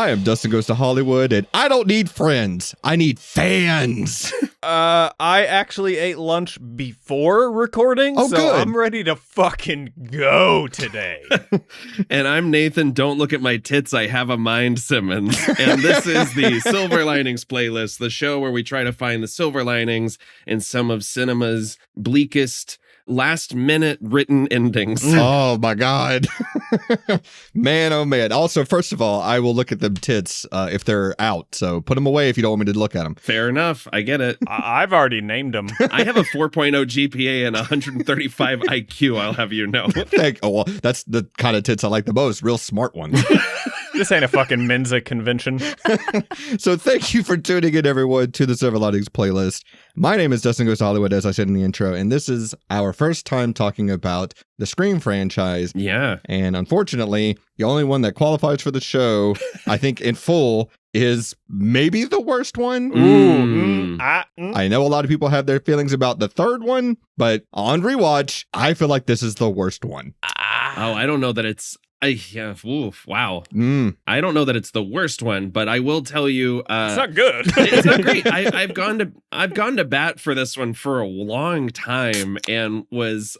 I am Dustin Goes to Hollywood, and I don't need friends. I need fans. I actually ate lunch before recording, so good. I'm ready to fucking go today. And I'm Nathan, don't look at my tits, I have a mind, Simmons. And this is the Silver Linings Playlist, the show where we try to find the silver linings in some of cinema's bleakest, last-minute written endings. Oh, my God. Man, oh, man. Also, first of all, I will look at them tits if they're out, so put them away if you don't want me to look at them. Fair enough, I get it. I've already named them. I have a 4.0 GPA and 135 IQ, I'll have you know. Well, that's the kind of tits I like the most, real smart ones. This ain't a fucking Mensa convention. So thank you for tuning in, everyone, to the Silver Linings Playlist. My name is Dustin Goes to Hollywood, as I said in the intro, and this is our first time talking about the Scream franchise. Yeah. And unfortunately, the only one that qualifies for the show, I think in full, is maybe the worst one. I know a lot of people have their feelings about the third one, but on rewatch, I feel like this is the worst one. Oh, I don't know that it's... wow. I don't know that it's the worst one, but I will tell you, it's not good. It's not great. I've gone to bat for this one for a long time, and was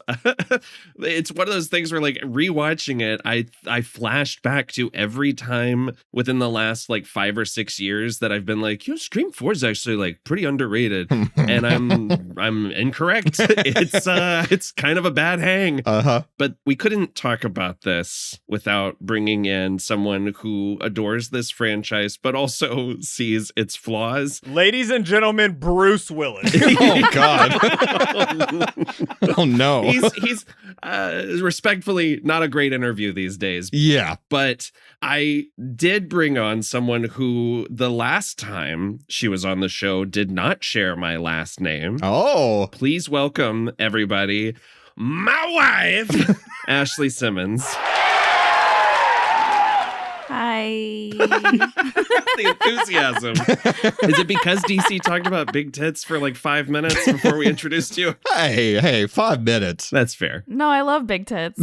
it's one of those things where, like, rewatching it, I flashed back to every time within the last like 5 or 6 years that I've been like, Scream 4 is actually like pretty underrated, and I'm incorrect. It's kind of a bad hang. But we couldn't talk about this without bringing in someone who adores this franchise, but also sees its flaws. Ladies and gentlemen, Bruce Willis. Oh, God. Oh, no. He's respectfully not a great interview these days. Yeah. But I did bring on someone who the last time she was on the show did not share my last name. Oh. Please welcome, everybody, my wife, Ashley Simmons. Hi. The enthusiasm. Is it because DC talked about big tits for like 5 minutes before we introduced you? Hey, 5 minutes. That's fair. No, I love big tits.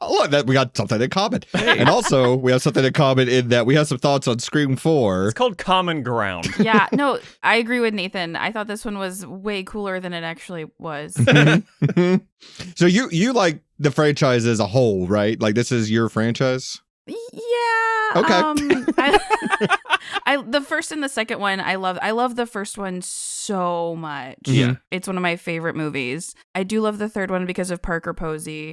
Oh, look, we got something in common. Hey. And also, we have something in common in that we have some thoughts on Scream 4. It's called Common Ground. Yeah, no, I agree with Nathan. I thought this one was way cooler than it actually was. So you like the franchise as a whole, right? Like, this is your franchise? Yeah. Okay. The first and the second one, I love the first one so much. Yeah. It's one of my favorite movies. I do love the third one because of Parker Posey.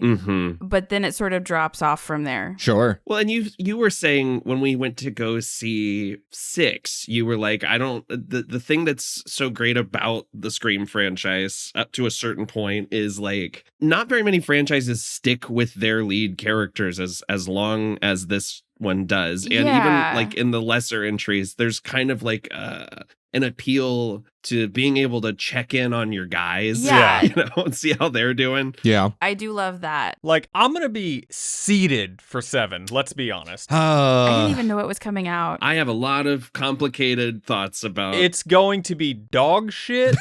But then it sort of drops off from there. Sure. Well, and you were saying when we went to go see 6, you were like, the thing that's so great about the Scream franchise up to a certain point is, like, not very many franchises stick with their lead characters as long as this one does. And even like in the lesser entries, there's kind of like an appeal to being able to check in on your guys, and see how they're doing. Yeah. I do love that. Like, I'm going to be seated for 7, let's be honest. I didn't even know it was coming out. I have a lot of complicated thoughts about It's going to be dog shit.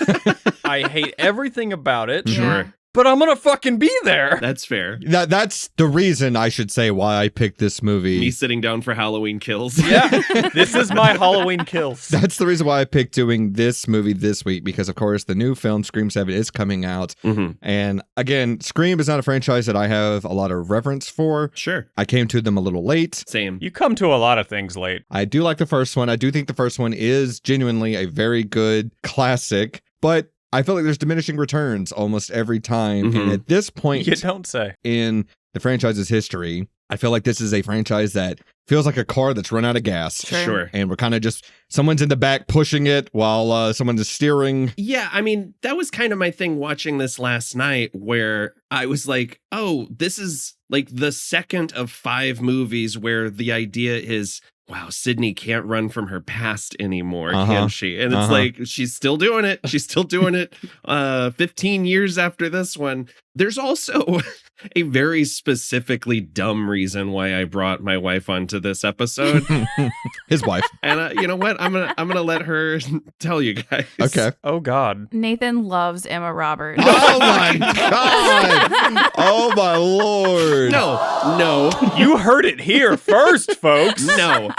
I hate everything about it. Sure. But I'm gonna fucking be there. That's fair. That's the reason, I should say, why I picked this movie. Me sitting down for Halloween Kills. Yeah, this is my Halloween Kills. That's the reason why I picked doing this movie this week, because, of course, the new film, Scream 7, is coming out. And, again, Scream is not a franchise that I have a lot of reverence for. Sure. I came to them a little late. Same. You come to a lot of things late. I do like the first one. I do think the first one is genuinely a very good classic, but I feel like there's diminishing returns almost every time. And at this point You don't say. in the franchise's history, I feel like this is a franchise that feels like a car that's run out of gas. Sure. And we're kind of just, someone's in the back pushing it while someone is steering. Yeah, I mean, that was kind of my thing watching this last night, where I was like, oh, this is like the second of 5 movies where the idea is, wow, Sydney can't run from her past anymore, can she? And it's like, she's still doing it. She's still doing it 15 years after this one. There's also a very specifically dumb reason why I brought my wife onto this episode. His wife. And you know what? I'm gonna let her tell you guys. Okay. Oh, God. Nathan loves Emma Roberts. Oh, my God. Oh, my Lord. No. You heard it here first, folks. No.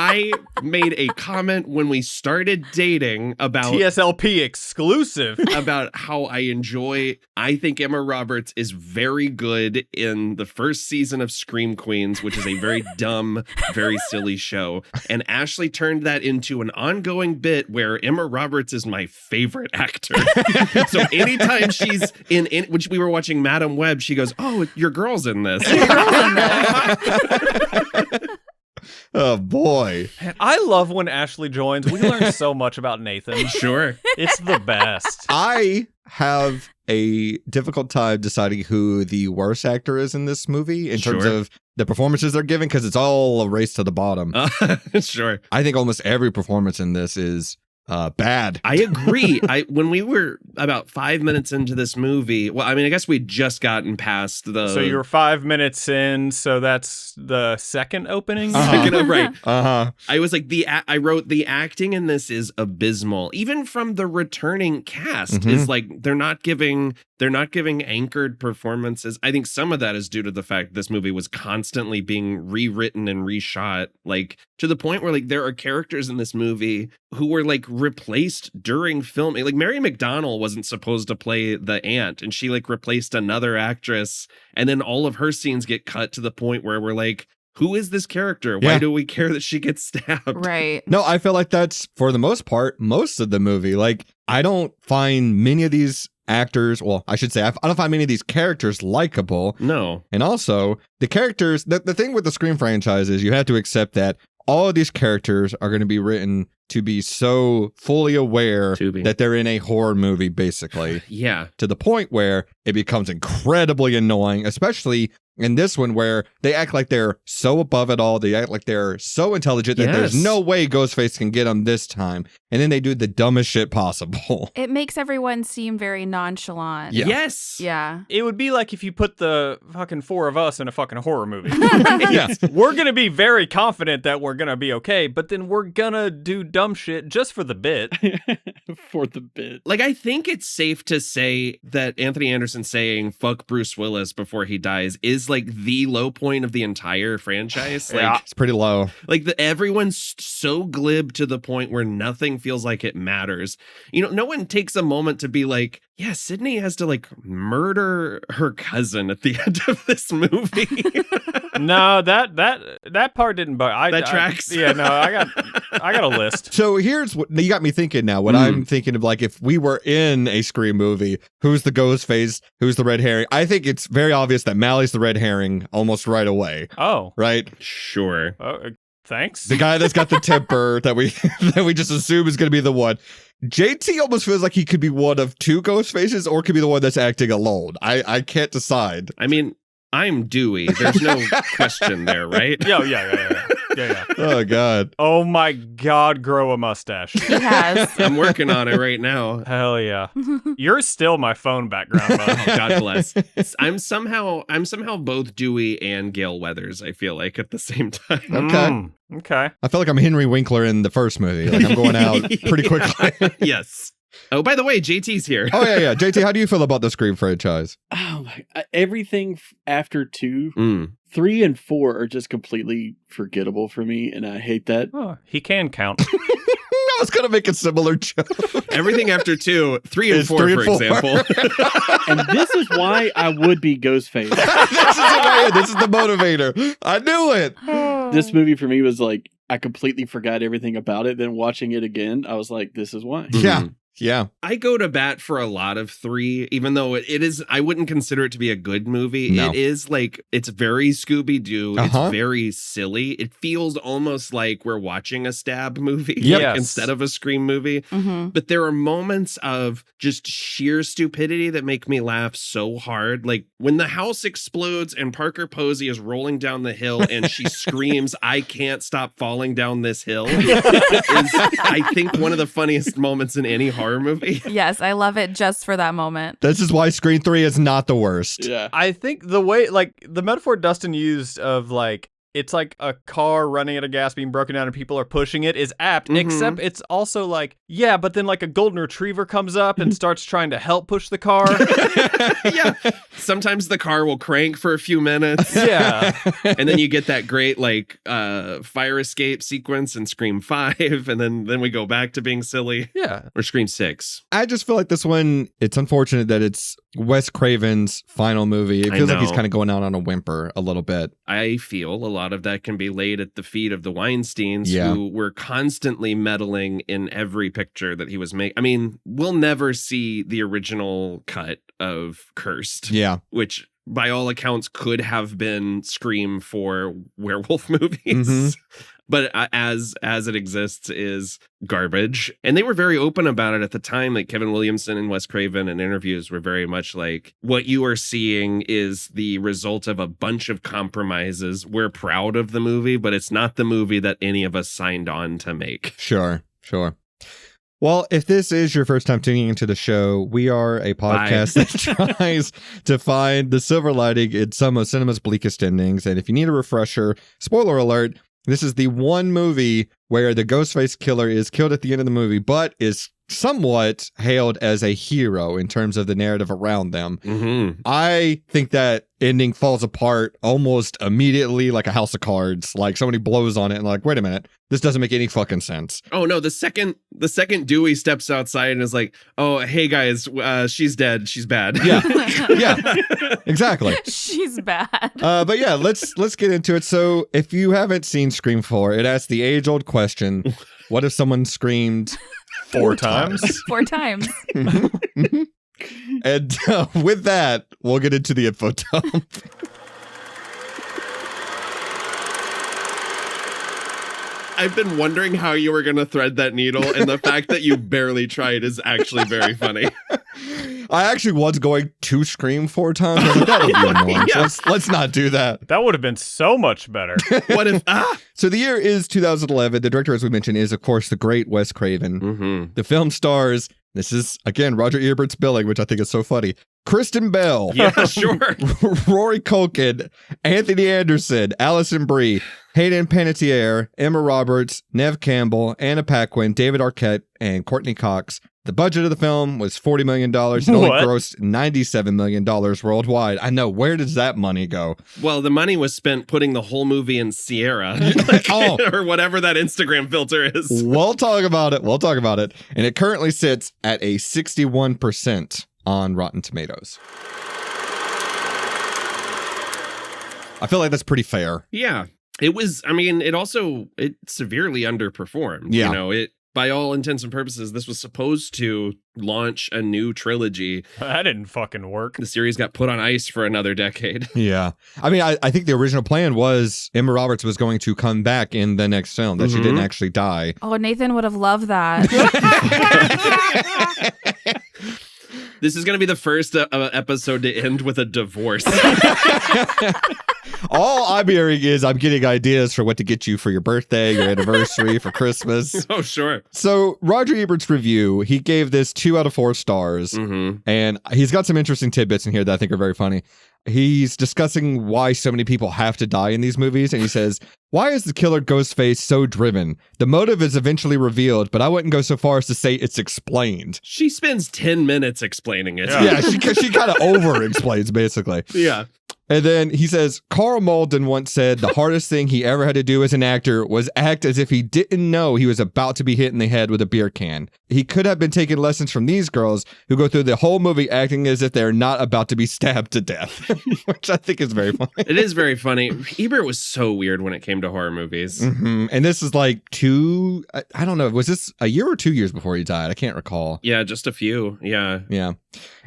I made a comment when we started dating about TSLP exclusive. about how I think Emma Roberts is very good in the first season of Scream Queens, which is a very dumb, very silly show. And Ashley turned that into an ongoing bit where Emma Roberts is my favorite actor. So anytime she's in which we were watching Madam Web, she goes, "Oh, your girl's in this." Oh boy. I love when Ashley joins. We learn so much about Nathan. Sure. It's the best. I have a difficult time deciding who the worst actor is in this movie in terms of the performances they're giving, because it's all a race to the bottom. Sure. I think almost every performance in this is bad. I agree. When we were about 5 minutes into this movie, well, I mean, I guess we'd just gotten past the. So you're 5 minutes in, so that's the second opening? Right. Uh-huh. I was like, I wrote the acting in this is abysmal. Even from the returning cast is like, they're not giving anchored performances. I think some of that is due to the fact this movie was constantly being rewritten and reshot, like to the point where like there are characters in this movie who were like replaced during filming. Like Mary McDonnell wasn't supposed to play the aunt, and she like replaced another actress, and then all of her scenes get cut to the point where we're like, who is this character? Why do we care that she gets stabbed? Right. No, I feel like that's, for the most part, most of the movie. Like, I don't find many of these actors, well, I should say, I don't find many of these characters likable. No. And also, the characters, the thing with the Scream franchise is you have to accept that all of these characters are going to be written to be so fully aware that they're in a horror movie, basically. Yeah. To the point where it becomes incredibly annoying, especially in this one where they act like they're so above it all. They act like they're so intelligent that there's no way Ghostface can get them this time. And then they do the dumbest shit possible. It makes everyone seem very nonchalant. Yeah. Yes. Yeah. It would be like if you put the fucking four of us in a fucking horror movie. Yeah. We're going to be very confident that we're going to be okay, but then we're going to do dumb shit just for the bit. For the bit. Like, I think it's safe to say that Anthony Anderson saying fuck Bruce Willis before he dies is like the low point of the entire franchise. Like, It's pretty low. Like everyone's so glib to the point where nothing feels like it matters. You know, no one takes a moment to be like, yeah, Sydney has to like murder her cousin at the end of this movie. No, that part didn't bug. That tracks. Yeah, no, I got a list. So here's what you got me thinking now. What I'm thinking of, like, if we were in a Scream movie, who's the ghost face? Who's the red herring? I think it's very obvious that Mally's the red herring almost right away. Oh, right. Sure. Thanks. The guy that's got the temper that we just assume is going to be the one. JT almost feels like he could be one of two ghost faces, or could be the one that's acting alone. I can't decide. I mean, I'm Dewey. There's no question there, right? Yeah. Oh God. Oh my God, grow a mustache. He has. I'm working on it right now. Hell yeah. You're still my phone background, bud. Oh, God bless. I'm somehow both Dewey and Gale Weathers, I feel like, at the same time. Okay. I feel like I'm Henry Winkler in the first movie. Like, I'm going out pretty quickly. Yes. Oh, by the way, JT's here. Oh, yeah. JT, how do you feel about the Scream franchise? Oh my! Everything after 2, 3, and 4 are just completely forgettable for me, and I hate that. Oh, he can count. I was going to make a similar joke. Everything after 2, 3, and 4, 3 and for 4. example. And this is why I would be Ghostface. This is the motivator. I knew it. This movie for me was like, I completely forgot everything about it. Then watching it again, I was like, this is why. Yeah. I go to bat for a lot of 3, even though it is, I wouldn't consider it to be a good movie. No. It is like, it's very Scooby-Doo. It's very silly. It feels almost like we're watching a stab movie instead of a Scream movie. But there are moments of just sheer stupidity that make me laugh so hard. Like when the house explodes and Parker Posey is rolling down the hill and she screams, "I can't stop falling down this hill," is, I think, one of the funniest moments in any horror movie. Yes, I love it just for that moment. This is why Scream 3 is not the worst. Yeah. I think the way, like, the metaphor Dustin used of, like, it's like a car running out of gas being broken down and people are pushing it is apt, except it's also like, yeah, but then like a golden retriever comes up and starts trying to help push the car. Yeah. Sometimes the car will crank for a few minutes. Yeah. And then you get that great like fire escape sequence in Scream 5, and then we go back to being silly. Yeah. Or Scream 6. I just feel like this one, it's unfortunate that it's Wes Craven's final movie. It feels like he's kind of going out on a whimper a little bit. I feel a lot of that can be laid at the feet of the Weinsteins, who were constantly meddling in every picture that he was making. I mean, we'll never see the original cut of Cursed. Yeah. Which by all accounts could have been Scream for werewolf movies. Mm-hmm. But as it exists is garbage. And they were very open about it at the time. Like Kevin Williamson and Wes Craven in interviews were very much like, what you are seeing is the result of a bunch of compromises. We're proud of the movie, but it's not the movie that any of us signed on to make. Sure. Well, if this is your first time tuning into the show, we are a podcast that tries to find the silver lining in some of cinema's bleakest endings. And if you need a refresher, spoiler alert, this is the one movie where the Ghostface killer is killed at the end of the movie, but is somewhat hailed as a hero in terms of the narrative around them. Mm-hmm. I think that ending falls apart almost immediately, like a house of cards. Like somebody blows on it and like, wait a minute, this doesn't make any fucking sense. Oh no, the second Dewey steps outside and is like, oh, hey guys, she's dead. She's bad. Yeah. Yeah. Exactly. She's bad. But yeah, let's get into it. So if you haven't seen Scream 4, it asks the age-old question, what if someone screamed 4 times? 4 times. And with that, we'll get into the info dump. I've been wondering how you were going to thread that needle, and the fact that you barely tried is actually very funny. I actually was going to scream 4 times. I was like, that would be annoying. Yeah. Let's not do that. That would have been so much better. What if... So the year is 2011. The director, as we mentioned, is, of course, the great Wes Craven. Mm-hmm. The film stars, this is, again, Roger Ebert's billing, which I think is so funny, Kristen Bell. Yeah, sure. Rory Culkin, Anthony Anderson, Alison Brie, Hayden Panettiere, Emma Roberts, Neve Campbell, Anna Paquin, David Arquette, and Courtney Cox. The budget of the film was $40 million. It only grossed $97 million worldwide. I know. Where does that money go? Well, the money was spent putting the whole movie in Sierra. Or whatever that Instagram filter is. We'll talk about it. And it currently sits at a 61% on Rotten Tomatoes. I feel like that's pretty fair. Yeah. It was, I mean, it severely underperformed. Yeah. You know, it, by all intents and purposes, this was supposed to launch a new trilogy. That didn't fucking work. The series got put on ice for another decade. Yeah. I mean, I think the original plan was Emma Roberts was going to come back in the next film, that she didn't actually die. Oh, Nathan would have loved that. This is going to be the first episode to end with a divorce. All I'm hearing is I'm getting ideas for what to get you for your birthday, your anniversary, for Christmas. Oh, sure. So Roger Ebert's review, he gave this 2 out of 4 stars. Mm-hmm. And he's got some interesting tidbits in here that I think are very funny. He's discussing why so many people have to die in these movies. And he says, why is the killer Ghostface so driven? The motive is eventually revealed, but I wouldn't go so far as to say it's explained. She spends 10 minutes explaining it. Yeah, she kind of over-explains, basically. Yeah. And then he says, Carl Malden once said the hardest thing he ever had to do as an actor was act as if he didn't know he was about to be hit in the head with a beer can. He could have been taking lessons from these girls who go through the whole movie acting as if they're not about to be stabbed to death, which I think is very funny. It is very funny. Ebert was so weird when it came to horror movies. Mm-hmm. And this is like I don't know, was this a year or 2 years before he died? I can't recall. Yeah, just a few. Yeah. Yeah.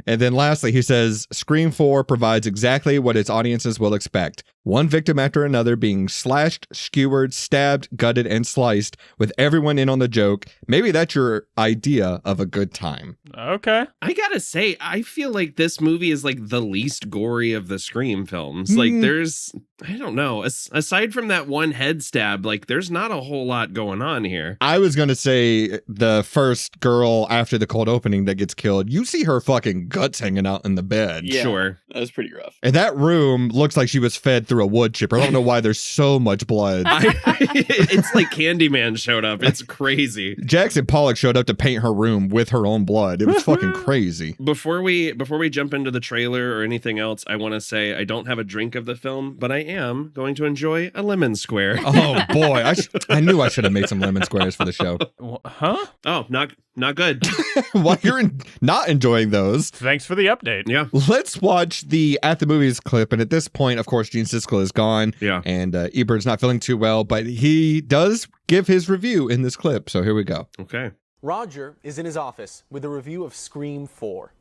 And then lastly, he says, Scream 4 provides exactly what its audiences will expect. One victim after another being slashed, skewered, stabbed, gutted, and sliced, with everyone in on the joke. Maybe that's your idea of a good time. Okay. I gotta say, I feel like this movie is like the least gory of the Scream films. Like there's, I don't know, aside from that one head stab, like there's not a whole lot going on here. I was going to say the first girl after the cold opening that gets killed, you see her fucking guts hanging out in the bed. Yeah, Sure. That was pretty rough. And that room looks like she was fed through a wood chipper. I don't know why there's so much blood. It's like Candyman showed up. It's crazy. Jackson Pollock showed up to paint her room with her own blood. It was fucking crazy. Before we jump into the trailer or anything else, I want to say I don't have a drink of the film, but I am going to enjoy a lemon square. Oh boy, I knew I should have made some lemon squares for the show. Huh? Oh, not good. While you're not enjoying those, Thanks for the update. Yeah. let's watch the At the Movies clip. And at this point, of course, Gene Siskel is gone. Yeah. And Ebert's not feeling too well, but he does give his review in this clip. So here we go. Okay. Roger is in his office with a review of Scream 4.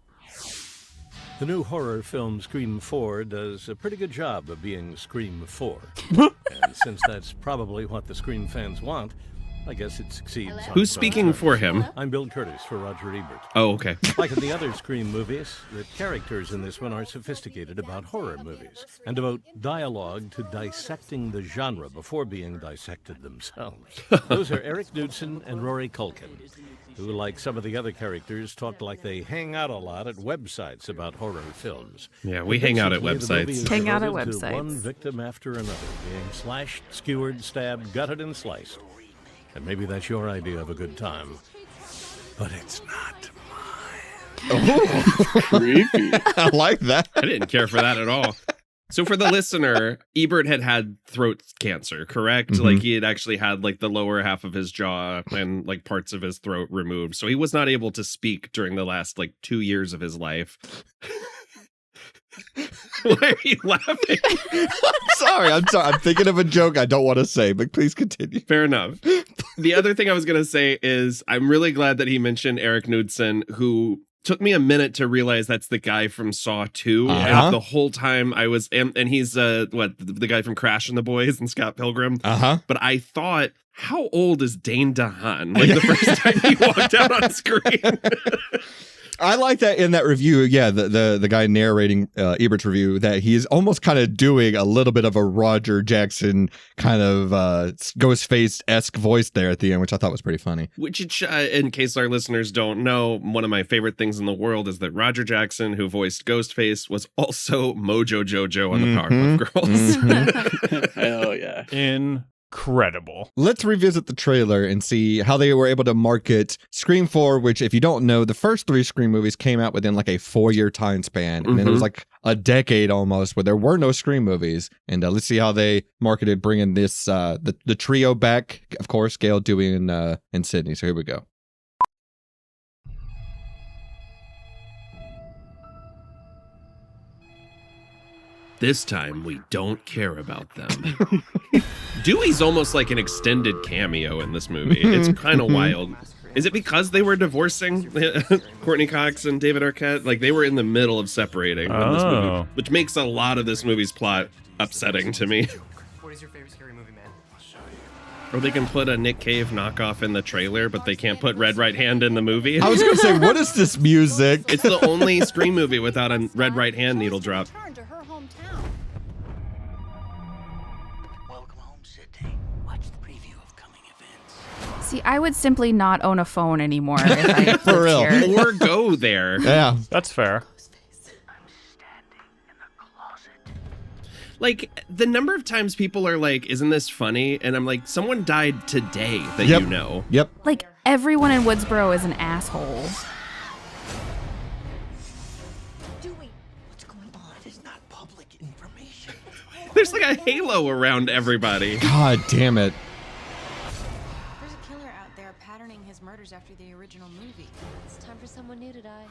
The new horror film Scream 4 does a pretty good job of being Scream 4. And since that's probably what the Scream fans want, I guess it succeeds. on Who's both speaking fronts. for him? I'm Bill Curtis for Roger Ebert. Oh, okay. Like in the other Scream movies, the characters in this one are sophisticated about horror movies and devote dialogue to dissecting the genre before being dissected themselves. Those are Eric Knudsen and Rory Culkin, who, like some of the other characters, talk like they hang out a lot at websites about horror films. Yeah, we hang out at Basically, the movie websites. is Hang out at devoted to websites. one victim after another, being slashed, skewered, stabbed, gutted, and sliced. And maybe that's your idea of a good time. But it's not mine. Creepy. I like that. I didn't care for that at all. So for the listener, Ebert had throat cancer, correct? Mhm. Like he had actually had like the lower half of his jaw and like parts of his throat removed. So he was not able to speak during the last like 2 years of his life. Why are you laughing? Sorry. I'm thinking of a joke I don't want to say, but please continue. Fair enough. The other thing I was going to say is I'm really glad that he mentioned Eric Knudsen, who took me a minute to realize that's the guy from Saw 2. Uh-huh. And the whole time I was, and he's the guy from Crash and the Boys and Scott Pilgrim. Uh-huh. But I thought, how old is Dane DeHaan? Like the first time he walked out on screen. I like that in that review. Yeah, the guy narrating Ebert's review, that he's almost kind of doing a little bit of a Roger Jackson kind of Ghostface-esque voice there at the end, which I thought was pretty funny. Which, in case our listeners don't know, one of my favorite things in the world is that Roger Jackson, who voiced Ghostface, was also Mojo Jojo on the Powerpuff Girls. Mhm. Hell yeah. Incredible. Let's revisit the trailer and see how they were able to market Scream 4, which, if you don't know, the first 3 Scream movies came out within like a 4-year time span. And then it was like a decade almost where there were no Scream movies. And let's see how they marketed bringing this, the trio back. Of course, Gail, Dewey, and Sydney. So here we go. This time, we don't care about them. Dewey's almost like an extended cameo in this movie. It's kind of wild. Is it because they were divorcing Courteney Cox and David Arquette? Like, they were in the middle of separating in this movie, which makes a lot of this movie's plot upsetting to me. What is your favorite scary movie, man? I'll show you. Or they can put a Nick Cave knockoff in the trailer, but they can't put Red Right Hand in the movie. I was going to say, what is this music? It's the only Scream movie without a Red Right Hand needle drop. Return to her hometown. Welcome home, Sydney. Watch the preview of coming events. See, I would simply not own a phone anymore if I For real. lived here. Or go there. Yeah. That's fair. Like, the number of times people are like, isn't this funny? And I'm like, someone died today that Yep. you know. Yep. Like, everyone in Woodsboro is an asshole. Dewey, what's going on? It is not public information. There's like a halo around everybody. God damn it. There's a killer out there patterning his murders after the original movie. It's time for someone new to die.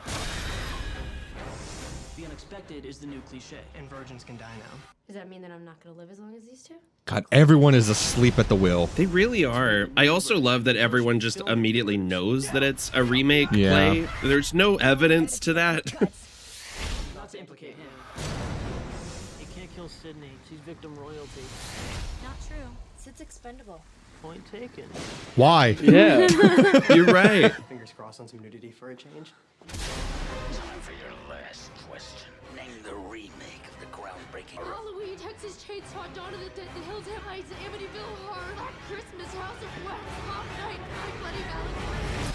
The unexpected is the new cliche, and virgins can die now. Does that mean that I'm not going to live as long as these two? God, everyone is asleep at the wheel. They really are. I also love that everyone just immediately knows that it's a remake Yeah. play. There's no evidence to that. Not to implicate him. You can't kill Sydney. She's victim royalty. Not true. Sid's expendable. Point taken. Why? Yeah. You're right. Fingers crossed on some nudity for a change. Time for your last question. Name the remake of the groundbreaking. Halloween, Texas Chainsaw, Dawn of the Dead, The Hills Have Eyes, Amityville Horror, Black Christmas, House of Wax, Mom Night, My Bloody Valentine.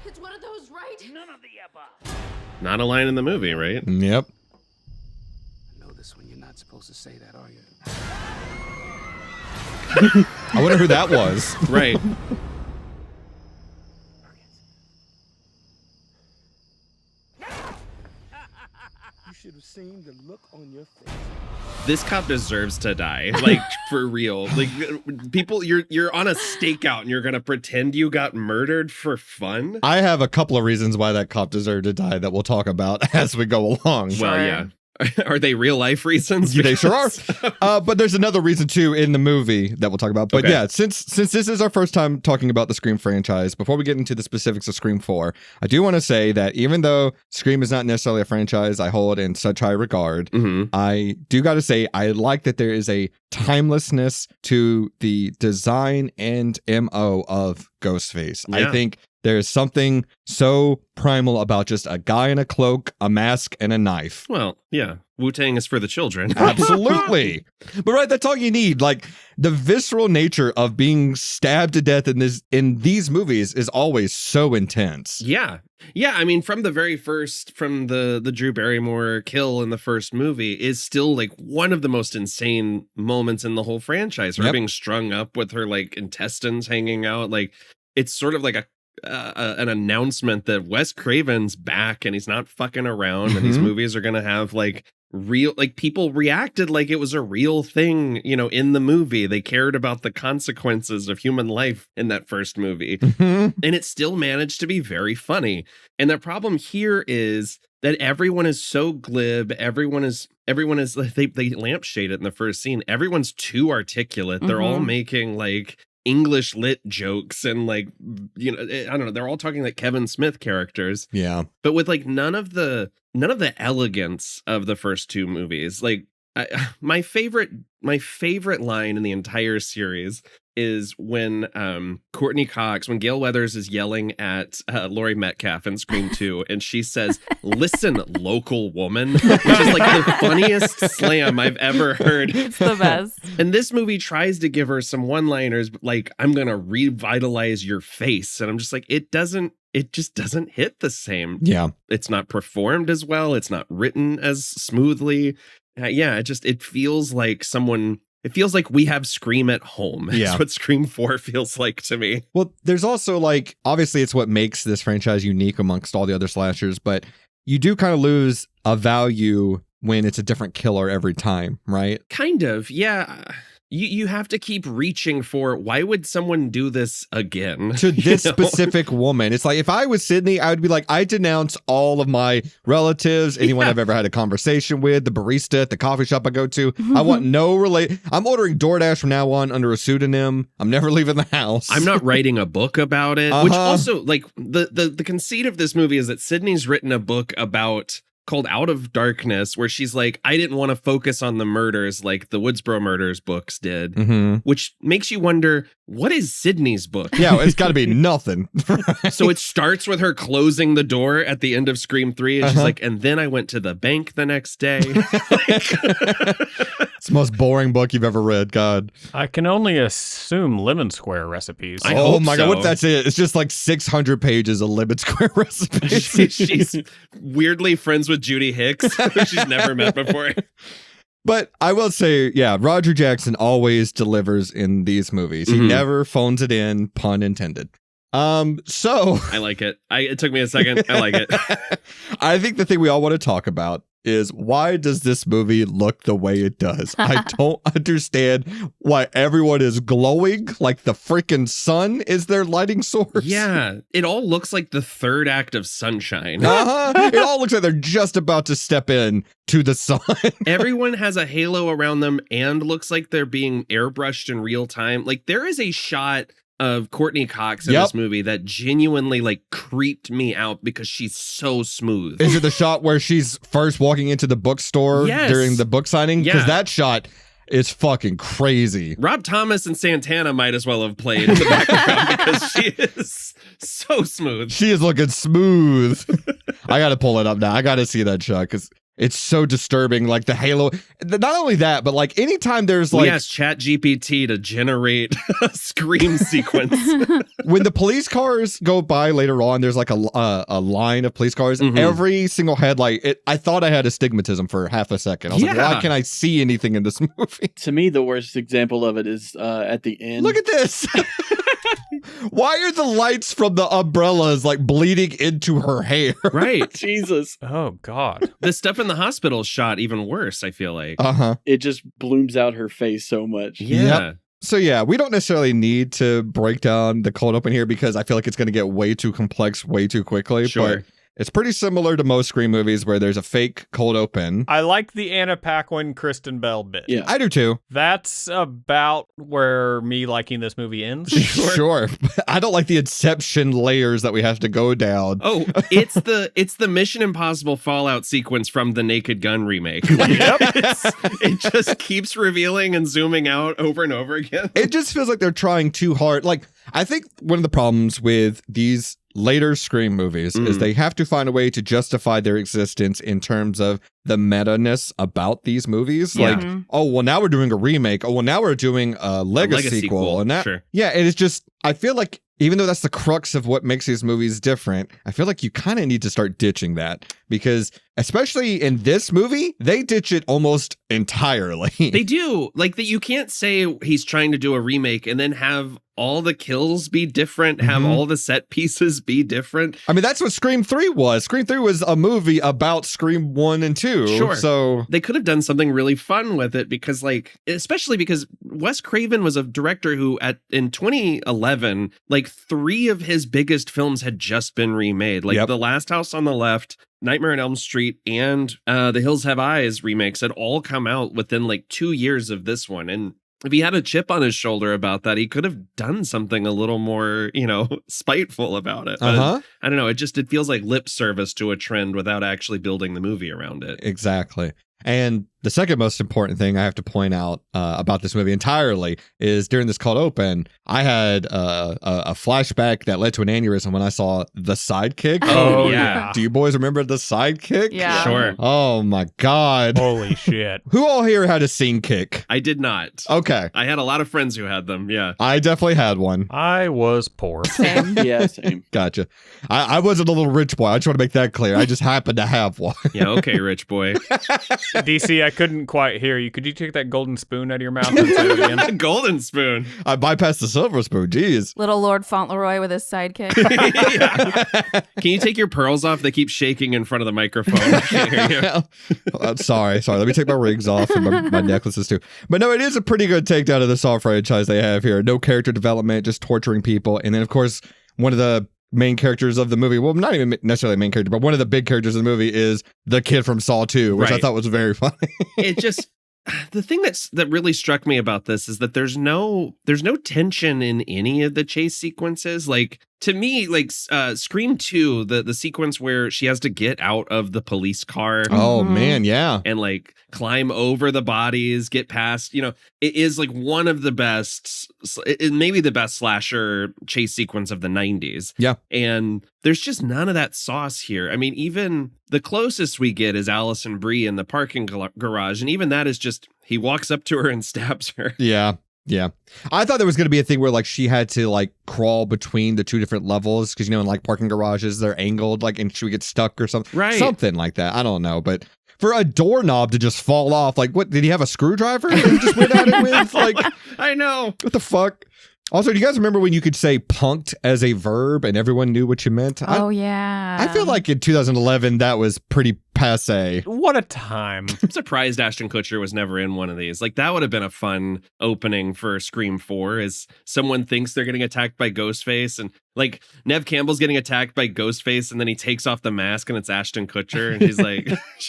It's one of those, right? None of the above. Not a line in the movie, right? Yep. I know this when you're not supposed to say that, are you? I wonder who that was. Right. You should have seen the look on your face. This cop deserves to die, like for real. Like people, you're on a stakeout and you're gonna pretend you got murdered for fun. I have a couple of reasons why that cop deserved to die that we'll talk about as we go along. Well, yeah. Are they real life reasons? They sure are. But there's another reason too in the movie that we'll talk about. But yeah, since this is our first time talking about the Scream franchise, before we get into the specifics of Scream 4, I do want to say that even though Scream is not necessarily a franchise I hold in such high regard, I do got to say I like that there is a timelessness to the design and MO of Ghostface. Yeah. I think there's something so primal about just a guy in a cloak, a mask, and a knife. Well, yeah. Wu-Tang is for the children. Absolutely. But right, that's all you need. Like the visceral nature of being stabbed to death in these movies is always so intense. Yeah. Yeah, I mean, from the very first, from the Drew Barrymore kill in the first movie is still like one of the most insane moments in the whole franchise. Her being strung up with her like intestines hanging out. Like it's sort of like an announcement that Wes Craven's back and he's not fucking around and these movies are gonna have like real, like people reacted like it was a real thing, you know, in the movie. They cared about the consequences of human life in that first movie. And it still managed to be very funny. And the problem here is that everyone is so glib. Everyone is they lampshade it in the first scene. Everyone's too articulate. They're all making like English lit jokes and like, you know, I don't know, they're all talking like Kevin Smith characters. Yeah. But with like none of the elegance of the first two movies. Like my favorite line in the entire series is when Courteney Cox, when Gail Weathers is yelling at Laurie Metcalf in Scream 2, and she says, "Listen, local woman," which is like the funniest slam I've ever heard. It's the best. And this movie tries to give her some one-liners, like, "I'm gonna revitalize your face," and I'm just like, it just doesn't hit the same. Yeah. It's not performed as well. It's not written as smoothly. It feels like it feels like we have Scream at home. Yeah. That's what Scream 4 feels like to me. Well, there's also like, obviously it's what makes this franchise unique amongst all the other slashers, but you do kind of lose a value when it's a different killer every time, right? Kind of, yeah. You have to keep reaching for, why would someone do this again? To this specific woman. It's like, if I was Sydney, I would be like, I denounce all of my relatives, anyone I've ever had a conversation with, the barista at the coffee shop I go to. I want no I'm ordering DoorDash from now on under a pseudonym. I'm never leaving the house. I'm not writing a book about it. Which also, like, the conceit of this movie is that Sydney's written a book called Out of Darkness, where she's like, I didn't want to focus on the murders like the Woodsboro murders books did, which makes you wonder, what is Sydney's book? Yeah, it's got to be nothing. Right? So it starts with her closing the door at the end of Scream 3, and she's like, and then I went to the bank the next day. It's the most boring book you've ever read, God. I can only assume lemon square recipes. Oh my God, that's it. It's just like 600 pages of lemon square recipes. She's weirdly friends with Judy Hicks, who she's never met before. But I will say, yeah, Roger Jackson always delivers in these movies. He never phones it in, pun intended. So I like it. It took me a second. I like it. I think the thing we all want to talk about is, why does this movie look the way it does? I don't understand why everyone is glowing like the freaking sun is their lighting source. Yeah, it all looks like the third act of Sunshine. It all looks like they're just about to step in to the sun. Everyone has a halo around them and looks like they're being airbrushed in real time. Like, there is a shot of Courteney Cox in this movie that genuinely like creeped me out because she's so smooth. Is it the shot where she's first walking into the bookstore during the book signing? Because that shot is fucking crazy. Rob Thomas and Santana might as well have played in the background because she is so smooth. She is looking smooth. I got to pull it up now. I got to see that shot because It's so disturbing. Like the halo. Not only that, but like anytime there's like. We asked ChatGPT to generate a scream sequence. When the police cars go by later on, there's like a line of police cars. Every single headlight, I thought I had astigmatism for half a second. I was like, why can't I see anything in this movie? To me, the worst example of it is at the end. Look at this. Why are the lights from the umbrellas like bleeding into her hair? Right. Jesus. Oh, God. The stuff in the hospital shot even worse, I feel like. It just blooms out her face so much. Yeah. Yep. So yeah, we don't necessarily need to break down the cold open here because I feel like it's going to get way too complex way too quickly. Sure. But it's pretty similar to most Scream movies where there's a fake cold open. I like the Anna Paquin, Kristen Bell bit. Yeah. I do too. That's about where me liking this movie ends. Sure. I don't like the Inception layers that we have to go down. Oh, it's the Mission Impossible Fallout sequence from the Naked Gun remake. It just keeps revealing and zooming out over and over again. It just feels like they're trying too hard. Like, I think one of the problems with these later Scream movies is they have to find a way to justify their existence in terms of the meta-ness about these movies. Yeah. Like, oh, well, now we're doing a remake. Oh, well, now we're doing a legacy sequel. And that, yeah, and it's just, I feel like even though that's the crux of what makes these movies different, I feel like you kind of need to start ditching that because especially in this movie, they ditch it almost entirely. They do. Like that, you can't say he's trying to do a remake and then have all the kills be different, have all the set pieces be different. I mean, that's what Scream 3 was. Scream 3 was a movie about Scream 1 and 2. Sure. So they could have done something really fun with it because especially because Wes Craven was a director who in 2011, like 3 of his biggest films had just been remade. Like The Last House on the Left, Nightmare on Elm Street, and The Hills Have Eyes remakes had all come out within like 2 years of this one. And if he had a chip on his shoulder about that, he could have done something a little more, spiteful about it. But I don't know. It feels like lip service to a trend without actually building the movie around it. Exactly. And the second most important thing I have to point out about this movie entirely is during this cold open, I had a flashback that led to an aneurysm when I saw The Sidekick. Oh, yeah. Do you boys remember The Sidekick? Yeah. Sure. Oh, my God. Holy shit. Who all here had a scene kick? I did not. Okay. I had a lot of friends who had them. Yeah. I definitely had one. I was poor. Same. Yeah, same. Gotcha. I wasn't a little rich boy. I just want to make that clear. I just happened to have one. Yeah. Okay, rich boy. DC, I couldn't quite hear you. Could you take that golden spoon out of your mouth and say it again? Golden spoon. I bypassed the silver spoon. Jeez. Little Lord Fauntleroy with his sidekick. Yeah. Can you take your pearls off? They keep shaking in front of the microphone. I can't hear you. I'm sorry. Let me take my rings off and my necklaces too. But no, it is a pretty good takedown of the Saw franchise they have here. No character development, just torturing people. And then, of course, one of the main characters of the movie, well, not even necessarily a main character, but one of the big characters of the movie is the kid from Saw 2, which I thought was very funny. It just, the thing that really struck me about this is that there's no tension in any of the chase sequences. Like, to me, like Scream 2, the sequence where she has to get out of the police car. Oh, man, yeah. And like climb over the bodies, get past, it is like one of the best, maybe the best slasher chase sequence of the 90s. Yeah. And there's just none of that sauce here. I mean, even the closest we get is Alison Brie in the parking garage. And even that is just, he walks up to her and stabs her. Yeah. Yeah. I thought there was going to be a thing where like she had to like crawl between the 2 different levels because, in like parking garages, they're angled like and she would get stuck or something. Right. Something like that. I don't know. But for a doorknob to just fall off, like what? Did he have a screwdriver that he just went at it with? Like, I know. What the fuck? Also, do you guys remember when you could say punked as a verb and everyone knew what you meant? Yeah. I feel like in 2011, that was pretty passe. What a time. I'm surprised Ashton Kutcher was never in one of these. Like, that would have been a fun opening for Scream 4 is someone thinks they're getting attacked by Ghostface and like Neve Campbell's getting attacked by Ghostface and then he takes off the mask and it's Ashton Kutcher and she's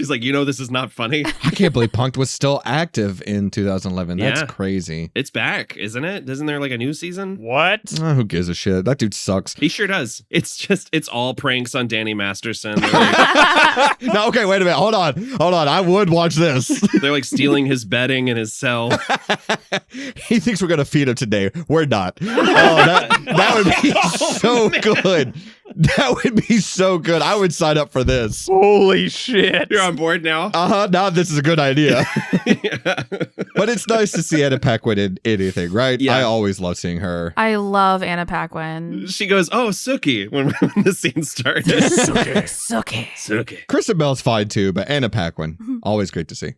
like, this is not funny. I can't believe Punked was still active in 2011. That's Yeah. crazy. It's back, isn't it? Isn't there like a new season? What? Oh, who gives a shit? That dude sucks. He sure does. It's all pranks on Danny Masterson. No, okay, wait a minute. Hold on. I would watch this. They're like stealing his bedding in his cell. He thinks we're going to feed him today. We're not. Oh, that would be so good. That would be so good. I would sign up for this. Holy shit. You're on board now? Now this is a good idea. But it's nice to see Anna Paquin in anything, right? Yeah. I always love seeing her. I love Anna Paquin. She goes, oh, Sookie, when the scene started. Sookie. Kristen Bell's fine too, but Anna Paquin, always great to see.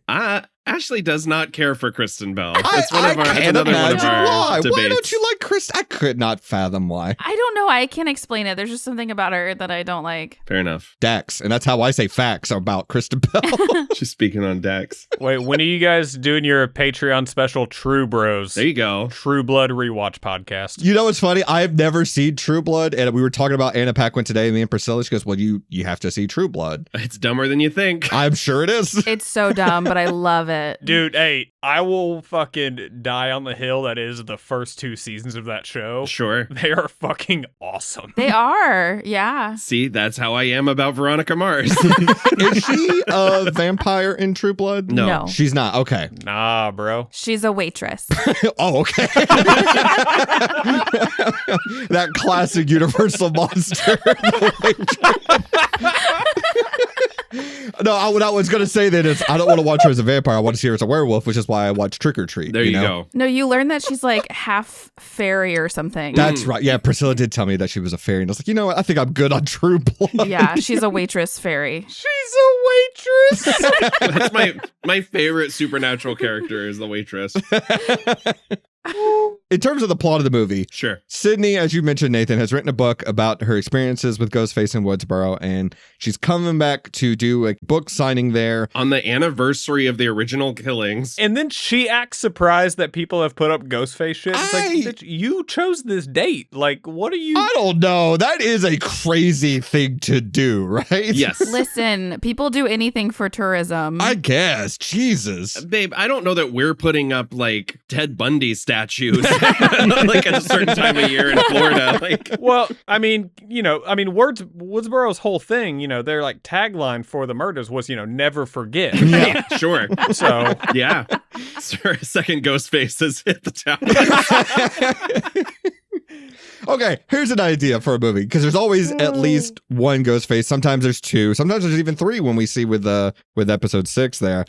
Ashley does not care for Kristen Bell. That's another one of our debates. Why don't you like Kristen? I could not fathom why. I don't know. I can't explain it. There's just something about her that I don't like. Fair enough. Dax, and that's how I say facts about Kristen Bell. She's speaking on Dax. Wait, when are you guys doing your Patreon special True Bros? There you go. True Blood rewatch podcast. You know what's funny? I've never seen True Blood, and we were talking about Anna Paquin today, and me and Priscilla, she goes, well, you have to see True Blood. It's dumber than you think. I'm sure it is. It's so dumb, but I love it. Dude, hey, I will fucking die on the hill that is the first 2 seasons of that show. Sure. They are fucking awesome. They are, yeah. See, that's how I am about Veronica Mars. Is she a vampire in True Blood? No. She's not. Okay. Nah, bro. She's a waitress. Oh, okay. That classic Universal monster. No, what I was going to say then is I don't want to watch her as a vampire. I want to see her as a werewolf, which is why I watch Trick or Treat. There you go. No, you learn that she's like half fairy or something. That's right. Yeah, Priscilla did tell me that she was a fairy. And I was like, you know what? I think I'm good on True Blood. Yeah, she's a waitress fairy. She's a waitress. That's my favorite supernatural character is the waitress. In terms of the plot of the movie, Sure. Sydney, as you mentioned, Nathan, has written a book about her experiences with Ghostface in Woodsboro, and she's coming back to do a book signing there. On the anniversary of the original killings. And then she acts surprised that people have put up Ghostface shit. It's like, bitch, you chose this date. Like, what are you? I don't know. That is a crazy thing to do, right? Yes. Listen, people do anything for tourism. I guess. Jesus. Babe, I don't know that we're putting up like Ted Bundy statues like at a certain time of year in Florida. Like, well, I mean, Woodsboro's whole thing, their like tagline for the murders was, never forget. yeah, sure. So, yeah. Sir, second Ghostface has hit the town. Okay, here's an idea for a movie, because there's always at least one Ghostface. Sometimes there's 2. Sometimes there's even 3 when we see with episode 6 there.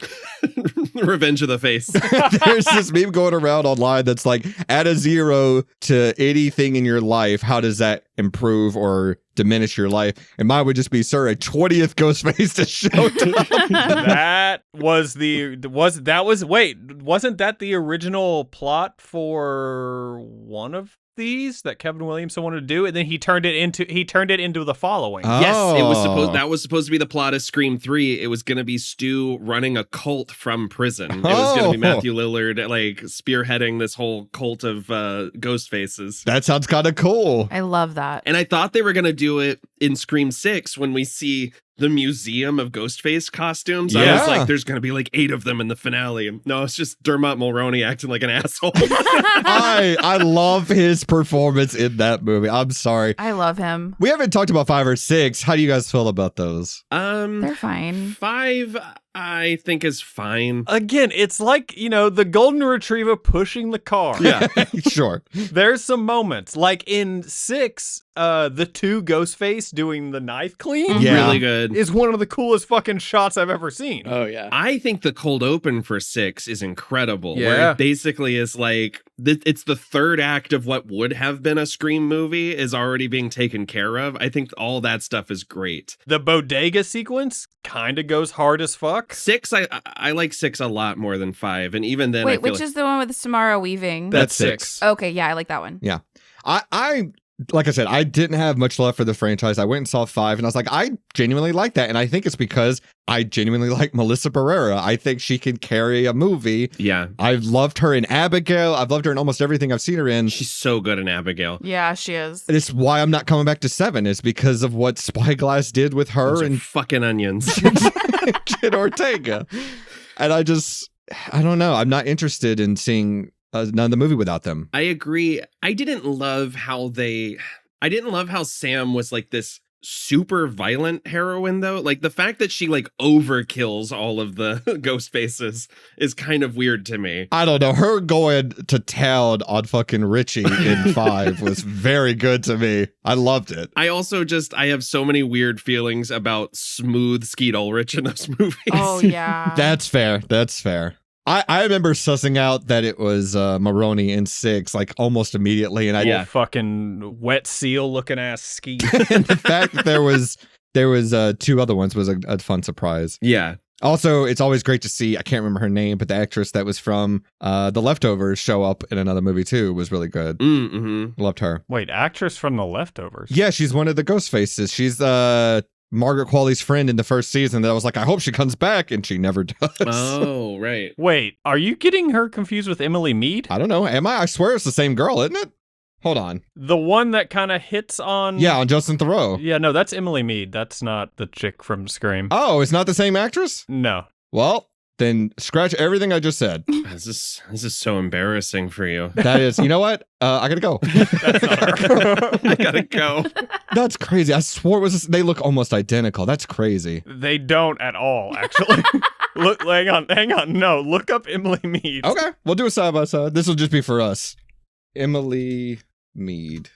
Revenge of the Face. There's this meme going around online that's like, add a 0 to anything in your life. How does that improve or diminish your life? And mine would just be, sir, a 20th Ghostface to show wasn't that the original plot for one of these that Kevin Williamson wanted to do, and then he turned it into the following. Oh. Yes, that was supposed to be the plot of Scream 3. It was going to be Stu running a cult from prison. It was going to be Matthew Lillard like spearheading this whole cult of ghost faces. That sounds kind of cool. I love that. And I thought they were going to do it in Scream 6 when we see the museum of Ghostface costumes. I was like, there's going to be like 8 of them in the finale. No, it's just Dermot Mulroney acting like an asshole. I love his performance in that movie. I'm sorry. I love him. We haven't talked about 5 or 6. How do you guys feel about those? They're fine. 5, I think, is fine. Again, it's like, the golden retriever pushing the car. Yeah, sure. There's some moments, like in 6, the 2 Ghostface doing the knife clean. Yeah. Really good. Is one of the coolest fucking shots I've ever seen. Oh, yeah. I think the cold open for 6 is incredible. Yeah. Where it basically is like, it's the third act of what would have been a Scream movie is already being taken care of. I think all that stuff is great. The bodega sequence kind of goes hard as fuck. 6, I like 6 a lot more than 5. And even then, Wait, which is the one with Samara Weaving? That's 6. Okay, yeah, I like that one. Yeah. I like I said, I didn't have much love for the franchise. I went and saw 5 and I was like, I genuinely like that. And I think it's because I genuinely like Melissa Barrera. I think she can carry a movie. Yeah. I've loved her in Abigail. I've loved her in almost everything I've seen her in. She's so good in Abigail. Yeah, she is. And it's why I'm not coming back to 7 is because of what Spyglass did with her and fucking onions. Kid Ortega. And I don't know. I'm not interested in seeing another movie without them. I agree. I didn't love how Sam was like this super violent heroine though. Like the fact that she like overkills all of the ghost faces is kind of weird to me. I don't know. Her going to town on fucking Richie in 5 was very good to me. I loved it. I also I have so many weird feelings about smooth Skeet Ulrich in those movies. Oh, yeah. That's fair. That's fair. I remember sussing out that it was Maroney in 6, like almost immediately, and I fucking wet seal looking ass Skeet. And the fact that there was 2 other ones was a fun surprise. Yeah. Also, it's always great to see, I can't remember her name, but the actress that was from The Leftovers show up in another movie too was really good. Mm-hmm. Loved her. Wait, actress from The Leftovers? Yeah, she's one of the ghost faces. She's Margaret Qualley's friend in the first season that I was like, I hope she comes back, and she never does. Oh, right. Wait, are you getting her confused with Emily Mead? I don't know. Am I? I swear it's the same girl, isn't it? Hold on. The one that kind of hits on... Yeah, on Justin Theroux. Yeah, no, that's Emily Mead. That's not the chick from Scream. Oh, it's not the same actress? No. Well, then scratch everything I just said. This is so embarrassing for you. That is, you know what? I gotta go. That's not her. I gotta go. That's crazy. I swore it was. They look almost identical. That's crazy. They don't at all, actually. Look, hang on. No, look up Emily Mead. Okay, we'll do a side by side. This will just be for us. Emily Mead.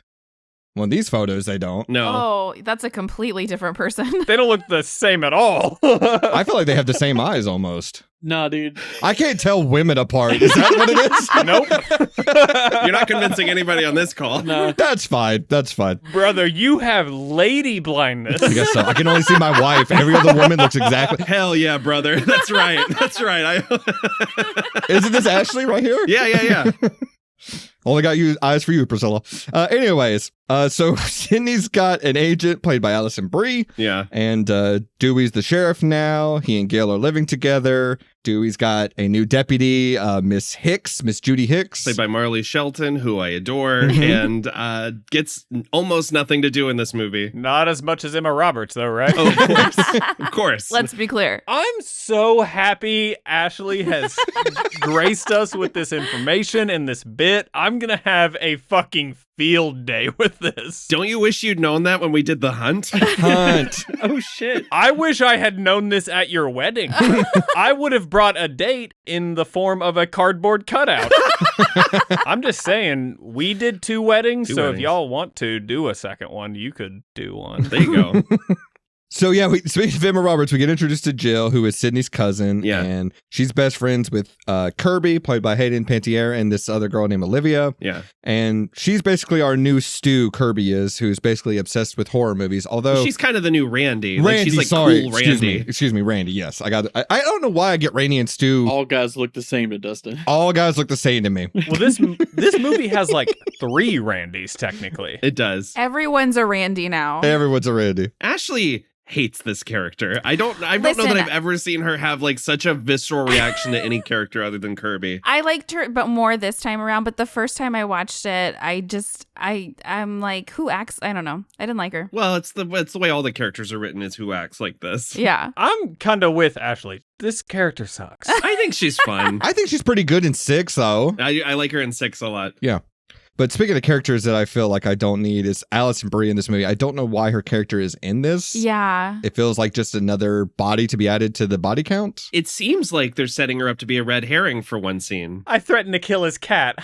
Well, in these photos, they don't. No. Oh, that's a completely different person. They don't look the same at all. I feel like they have the same eyes almost. Nah, dude. I can't tell women apart. Is that what it is? Nope. You're not convincing anybody on this call. No. That's fine. That's fine. Brother, you have lady blindness. I guess so. I can only see my wife. Every other woman looks exactly. Hell yeah, brother. That's right. That's right. Isn't this Ashely right here? Yeah. Only got you eyes for you, Priscilla. Anyways, so Sydney's got an agent played by Alison Brie. Yeah. And Dewey's the sheriff now. He and Gail are living together. Dewey's got a new deputy, Miss Judy Hicks. Played by Marley Shelton, who I adore, and gets almost nothing to do in this movie. Not as much as Emma Roberts, though, right? Oh, of course. Of course. Let's be clear. I'm so happy Ashely has graced us with this information and this bit. I'm going to have a fucking field day with this. Don't you wish you'd known that when we did the hunt? Oh, shit. I wish I had known this at your wedding. I would have brought a date in the form of a cardboard cutout. I'm just saying, we did 2 weddings, so if y'all want to do a second one, you could do one. There you go. So yeah, speaking of Emma Roberts, we get introduced to Jill, who is Sydney's cousin, and she's best friends with Kirby, played by Hayden Panettiere, and this other girl named Olivia. Yeah. And she's basically our new Stu, Kirby is, who's basically obsessed with horror movies, although... She's kind of the new Randy. Randy, she's like sorry. cool Randy. Excuse me, Randy, yes. I don't know why I get Randy and Stu. All guys look the same to Dustin. All guys look the same to me. Well, this movie has like 3 Randys, technically. It does. Everyone's a Randy now. Everyone's a Randy. Ashely hates this character. I don't know that I've ever seen her have like such a visceral reaction to any character other than Kirby. I liked her, but more this time around. But the first time I watched it, I'm like, who acts? I don't know. I didn't like her. Well, it's the way all the characters are written is who acts like this. Yeah. I'm kind of with Ashely. This character sucks. I think she's fun. I think she's pretty good in 6, though. I like her in 6 a lot. Yeah. But speaking of characters that I feel like I don't need is Alison Brie in this movie. I don't know why her character is in this. Yeah. It feels like just another body to be added to the body count. It seems like they're setting her up to be a red herring for one scene. I threatened to kill his cat.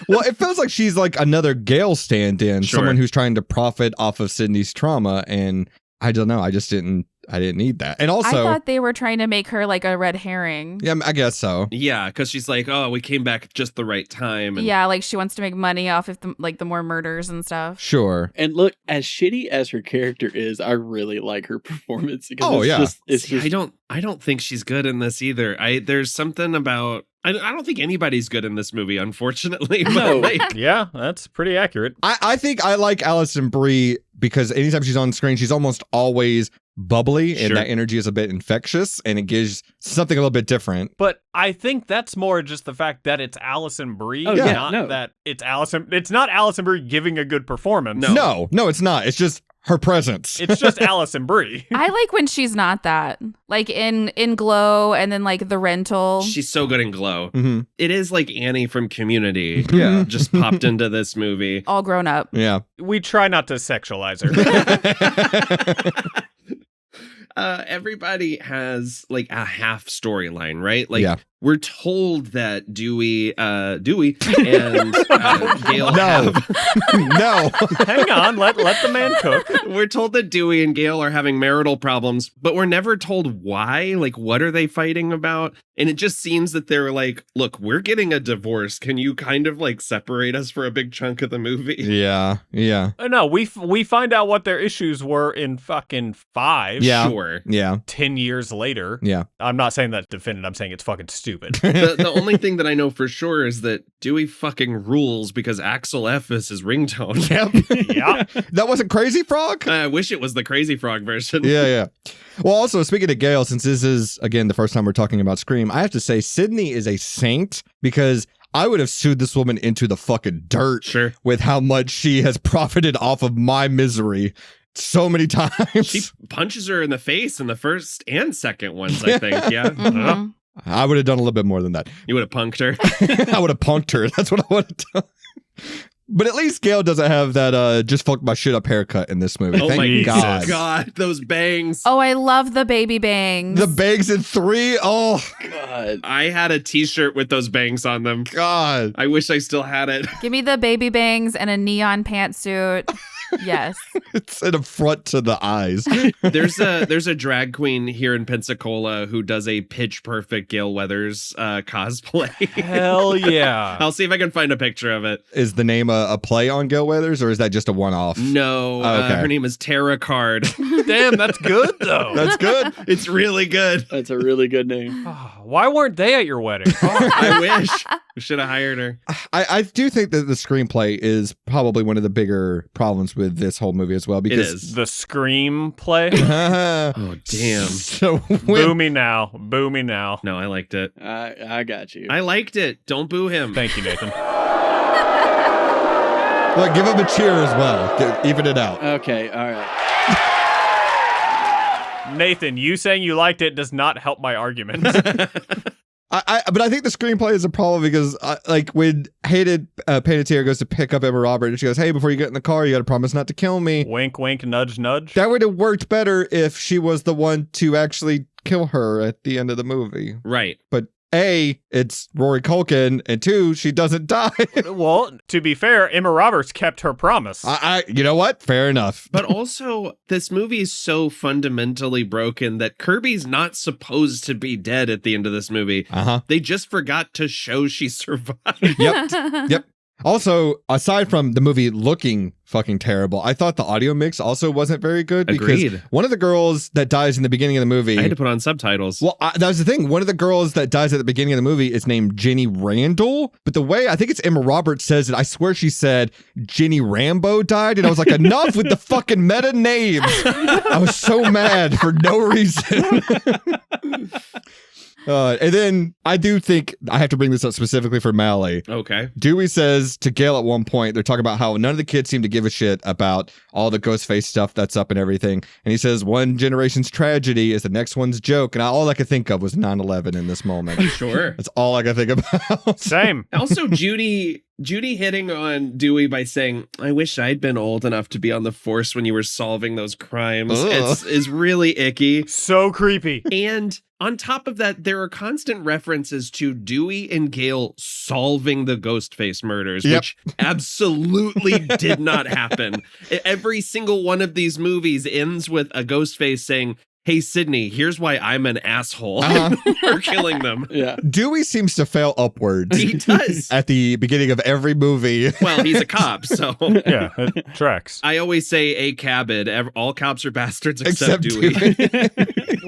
Well, it feels like she's like another Gale stand-in, Sure. someone who's trying to profit off of Sydney's trauma. And I don't know. I didn't need that. And also, I thought they were trying to make her like a red herring. Yeah, I guess so. Yeah, because she's like, oh, we came back at just the right time. And Yeah, like she wants to make money off of the more murders and stuff. Sure. And look, as shitty as her character is, I really like her performance. Oh, yeah. I don't think she's good in this either. There's something about... I don't think anybody's good in this movie, unfortunately. No. Yeah, that's pretty accurate. I think I like Alison Brie because anytime she's on screen, she's almost always bubbly, and Sure. that energy is a bit infectious, and it gives something a little bit different. But I think that's more just the fact that it's Alison Brie, yeah, not that it's Alison. It's not Alison Brie giving a good performance. No, it's not. It's just her presence. It's just Alison Brie. I like when she's not that. Like in Glow and then like The Rental. She's so good in Glow. Mm-hmm. It is like Annie from Community. Yeah. Just popped into this movie. All grown up. Yeah. We try not to sexualize her. Everybody has like a half storyline, right? Like we're told that Dewey and Gale No. No. Hang on, let the man cook. We're told that Dewey and Gale are having marital problems, but we're never told why. Like, what are they fighting about? And it just seems that they're like, look, we're getting a divorce. Can you kind of like separate us for a big chunk of the movie? Yeah. Yeah. No, we find out what their issues were in fucking 5. Yeah. Sure. Yeah. 10 years later. Yeah. I'm not saying that's definitive. I'm saying it's fucking stupid. The only thing that I know for sure is that Dewey fucking rules because Axel F is his ringtone. Yep. Yeah. That wasn't Crazy Frog? I wish it was the Crazy Frog version. Yeah, yeah. Well, also, speaking of Gale, since this is, again, the first time we're talking about Scream, I have to say Sydney is a saint because I would have sued this woman into the fucking dirt with how much she has profited off of my misery so many times. She punches her in the face in the first and second ones, I think. Yeah. Mm-hmm. I would have done a little bit more than that. You would have punked her. I would have punked her. That's what I would have done. But at least Gale doesn't have that just fucked my shit up haircut in this movie. Oh Thank my God. God, those bangs. Oh, I love the baby bangs. The bangs in 3. Oh, God. I had a t-shirt with those bangs on them. God. I wish I still had it. Give me the baby bangs and a neon pantsuit. Yes. It's an affront to the eyes. There's a drag queen here in Pensacola who does a pitch perfect Gale Weathers cosplay. Hell yeah. I'll see if I can find a picture of it. Is the name a play on Gale Weathers, or is that just a one-off? No. Okay. Her name is Tara Card. Damn, that's good though. That's good. It's really good. That's a really good name. Why weren't they at your wedding? I wish. We should have hired her. I do think that the screenplay is probably one of the bigger problems with this whole movie as well. Because it is. The screenplay? Oh, damn. So boo me now. Boo me now. No, I liked it. I got you. I liked it. Don't boo him. Thank you, Nathan. Look, give him a cheer as well. Even it out. Okay, all right. Nathan, you saying you liked it does not help my argument. But I think the screenplay is a problem because, like, when Hayden Panettiere goes to pick up Emma Robert, and she goes, "Hey, before you get in the car, you got to promise not to kill me." Wink, wink, nudge, nudge. That would have worked better if she was the one to actually kill her at the end of the movie. Right. But A, it's Rory Culkin, and 2, she doesn't die. Well, to be fair, Emma Roberts kept her promise. You know what? Fair enough. But also, this movie is so fundamentally broken that Kirby's not supposed to be dead at the end of this movie. They just forgot to show she survived. Yep. Also, aside from the movie looking fucking terrible, I thought the audio mix also wasn't very good. Agreed. Because one of the girls that dies in the beginning of the movie... I had to put on subtitles. Well, that was the thing. One of the girls that dies at the beginning of the movie is named Jenny Randall. But the way, I think it's Emma Roberts says it, I swear she said Jenny Rambo died. And I was like, enough with the fucking meta names. I was so mad for no reason. And then I do think I have to bring this up specifically for Mally. Okay. Dewey says to Gale at one point, they're talking about how none of the kids seem to give a shit about all the Ghostface stuff that's up and everything. And he says, one generation's tragedy is the next one's joke. And all I could think of was 9/11 in this moment. Sure. That's all I could think about. Same. Also, Judy hitting on Dewey by saying, I wish I'd been old enough to be on the force when you were solving those crimes. Is really icky. So creepy. And on top of that, there are constant references to Dewey and Gale solving the Ghostface murders, which absolutely did not happen. Every single one of these movies ends with a Ghostface saying, hey, Sydney, here's why I'm an asshole for killing them. Yeah. Dewey seems to fail upwards. He does. At the beginning of every movie. Well, he's a cop, so. Yeah, it tracks. I always say a cabid. All cops are bastards except Dewey.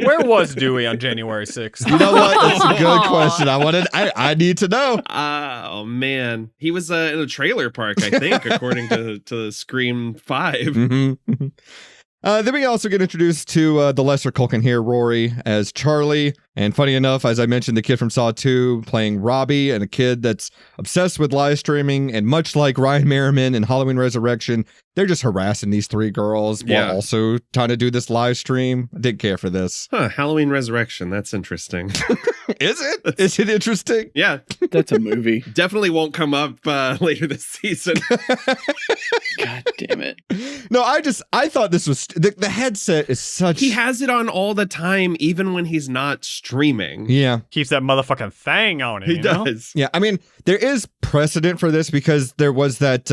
Where was Dewey on January 6th? You know what? That's a good question. I need to know. Oh, man. He was in a trailer park, I think, according to Scream 5. Mm-hmm. Then we also get introduced to the lesser Culkin here, Rory, as Charlie. And funny enough, as I mentioned, the kid from Saw 2 playing Robbie, and a kid that's obsessed with live streaming, and much like Ryan Merriman in Halloween Resurrection, they're just harassing these 3 girls while also trying to do this live stream. I didn't care for this. Halloween Resurrection. That's interesting. Is it? Is it interesting? Yeah. That's a movie. Definitely won't come up later this season. God damn it. No, I thought this was, the headset is such... He has it on all the time, even when he's not streaming. Yeah. Keeps that motherfucking thing on it. He does. Yeah, I mean, there is precedent for this because there was that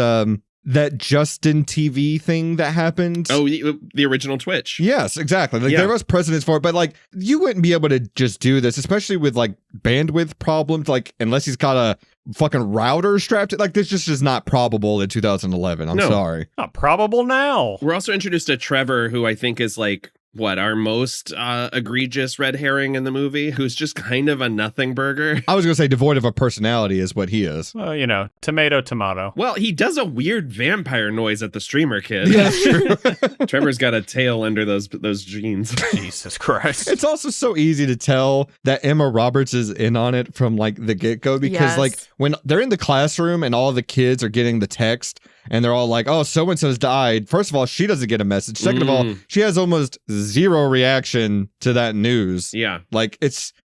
Justin TV thing that happened. Oh, the original Twitch. Yes, exactly. Like there was precedence for it, but like you wouldn't be able to just do this, especially with like bandwidth problems, like unless he's got a fucking router strapped to, like this just is not probable in 2011. I'm sorry. Not probable now. We're also introduced to Trevor, who I think is like our most egregious red herring in the movie, who's just kind of a nothing burger. I was going to say devoid of a personality is what he is. Well, you know, tomato. Well, he does a weird vampire noise at the streamer kid. Yeah, that's true. Trevor's got a tail under those jeans. Jesus Christ. It's also so easy to tell that Emma Roberts is in on it from like the get-go because like when they're in the classroom and all the kids are getting the text and they're all like, oh, so-and-so's died. First of all, she doesn't get a message. Second of all, she has almost zero reaction to that news. Yeah. Like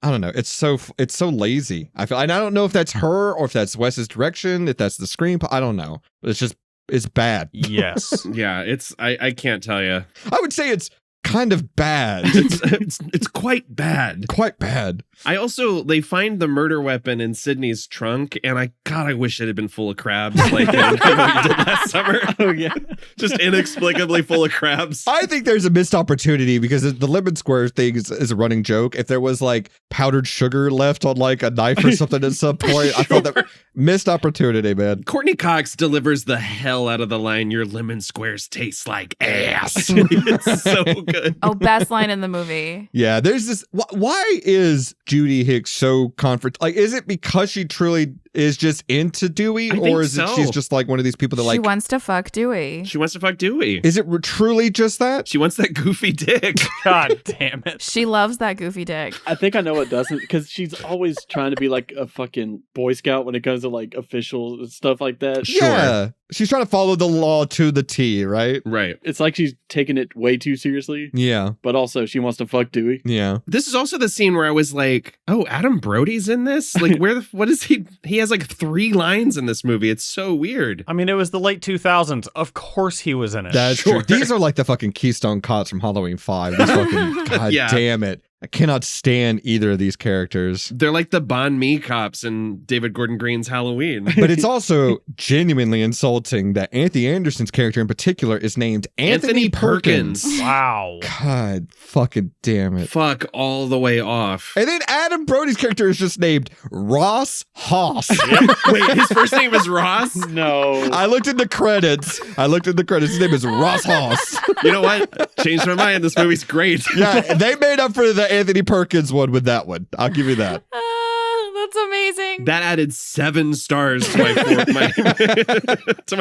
I don't know. It's so lazy. I don't know if that's her or if that's Wes's direction, if that's the screenplay. I don't know. It's bad. Yes. Yeah. I can't tell you. I would say it's kind of bad. It's quite bad. Quite bad. They find the murder weapon in Sydney's trunk, and I wish it had been full of crabs like we did last summer. Oh, yeah. Just inexplicably full of crabs. I think there's a missed opportunity because the lemon square thing is a running joke. If there was like powdered sugar left on like a knife or something at some point, I thought that missed opportunity, man. Courteney Cox delivers the hell out of the line, your lemon squares taste like ass. It's so good. Oh, best line in the movie. Yeah, there's this. Why is Judy Hicks so like, is it because she truly is just into Dewey, or is it she's just like one of these people that she like wants to fuck Dewey? She wants to fuck Dewey. Is it truly just that? She wants that goofy dick. God damn it. She loves that goofy dick. I think I know what doesn't, because she's always trying to be like a fucking Boy Scout when it comes to like official stuff like that. Yeah. She's trying to follow the law to the T, right? Right. It's like she's taking it way too seriously. Yeah. But also she wants to fuck Dewey. Yeah. This is also the scene where I was like, oh, Adam Brody's in this? Like, what is he? He has like 3 lines in this movie. It's so weird. I mean, it was the late 2000s. Of course he was in it. That's true. These are like the fucking Keystone Cops from Halloween 5. These fucking, God damn it. I cannot stand either of these characters. They're like the Bon Me cops in David Gordon Green's Halloween. But it's also genuinely insulting that Anthony Anderson's character in particular is named Anthony Perkins. Wow. God fucking damn it. Fuck all the way off. And then Adam Brody's character is just named Ross Hoss. Wait, his first name is Ross? No. I looked at the credits. His name is Ross Hoss. You know what? Changed my mind. This movie's great. Yeah, they made up for the Anthony Perkins one with that one. I'll give you that. That's amazing. That added 7 stars to my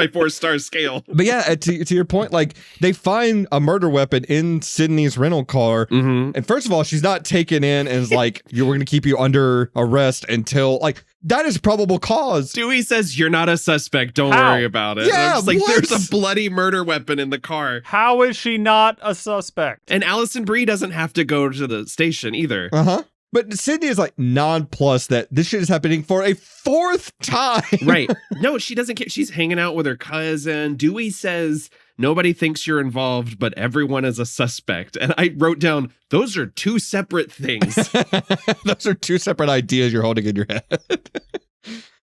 4-star scale. But yeah, to your point, like they find a murder weapon in Sydney's rental car, and first of all, she's not taken in and is like, we're going to keep you under arrest until like that is probable cause. Dewey says you're not a suspect. Don't worry about it. Yeah, I'm just like, what? there's a bloody murder weapon in the car. How is she not a suspect? And Alison Brie doesn't have to go to the station either. But Sydney is like nonplussed that this shit is happening for a 4th time. Right. No, she doesn't care. She's hanging out with her cousin. Dewey says nobody thinks you're involved, but everyone is a suspect. And I wrote down, those are 2 separate things. Those are 2 separate ideas you're holding in your head.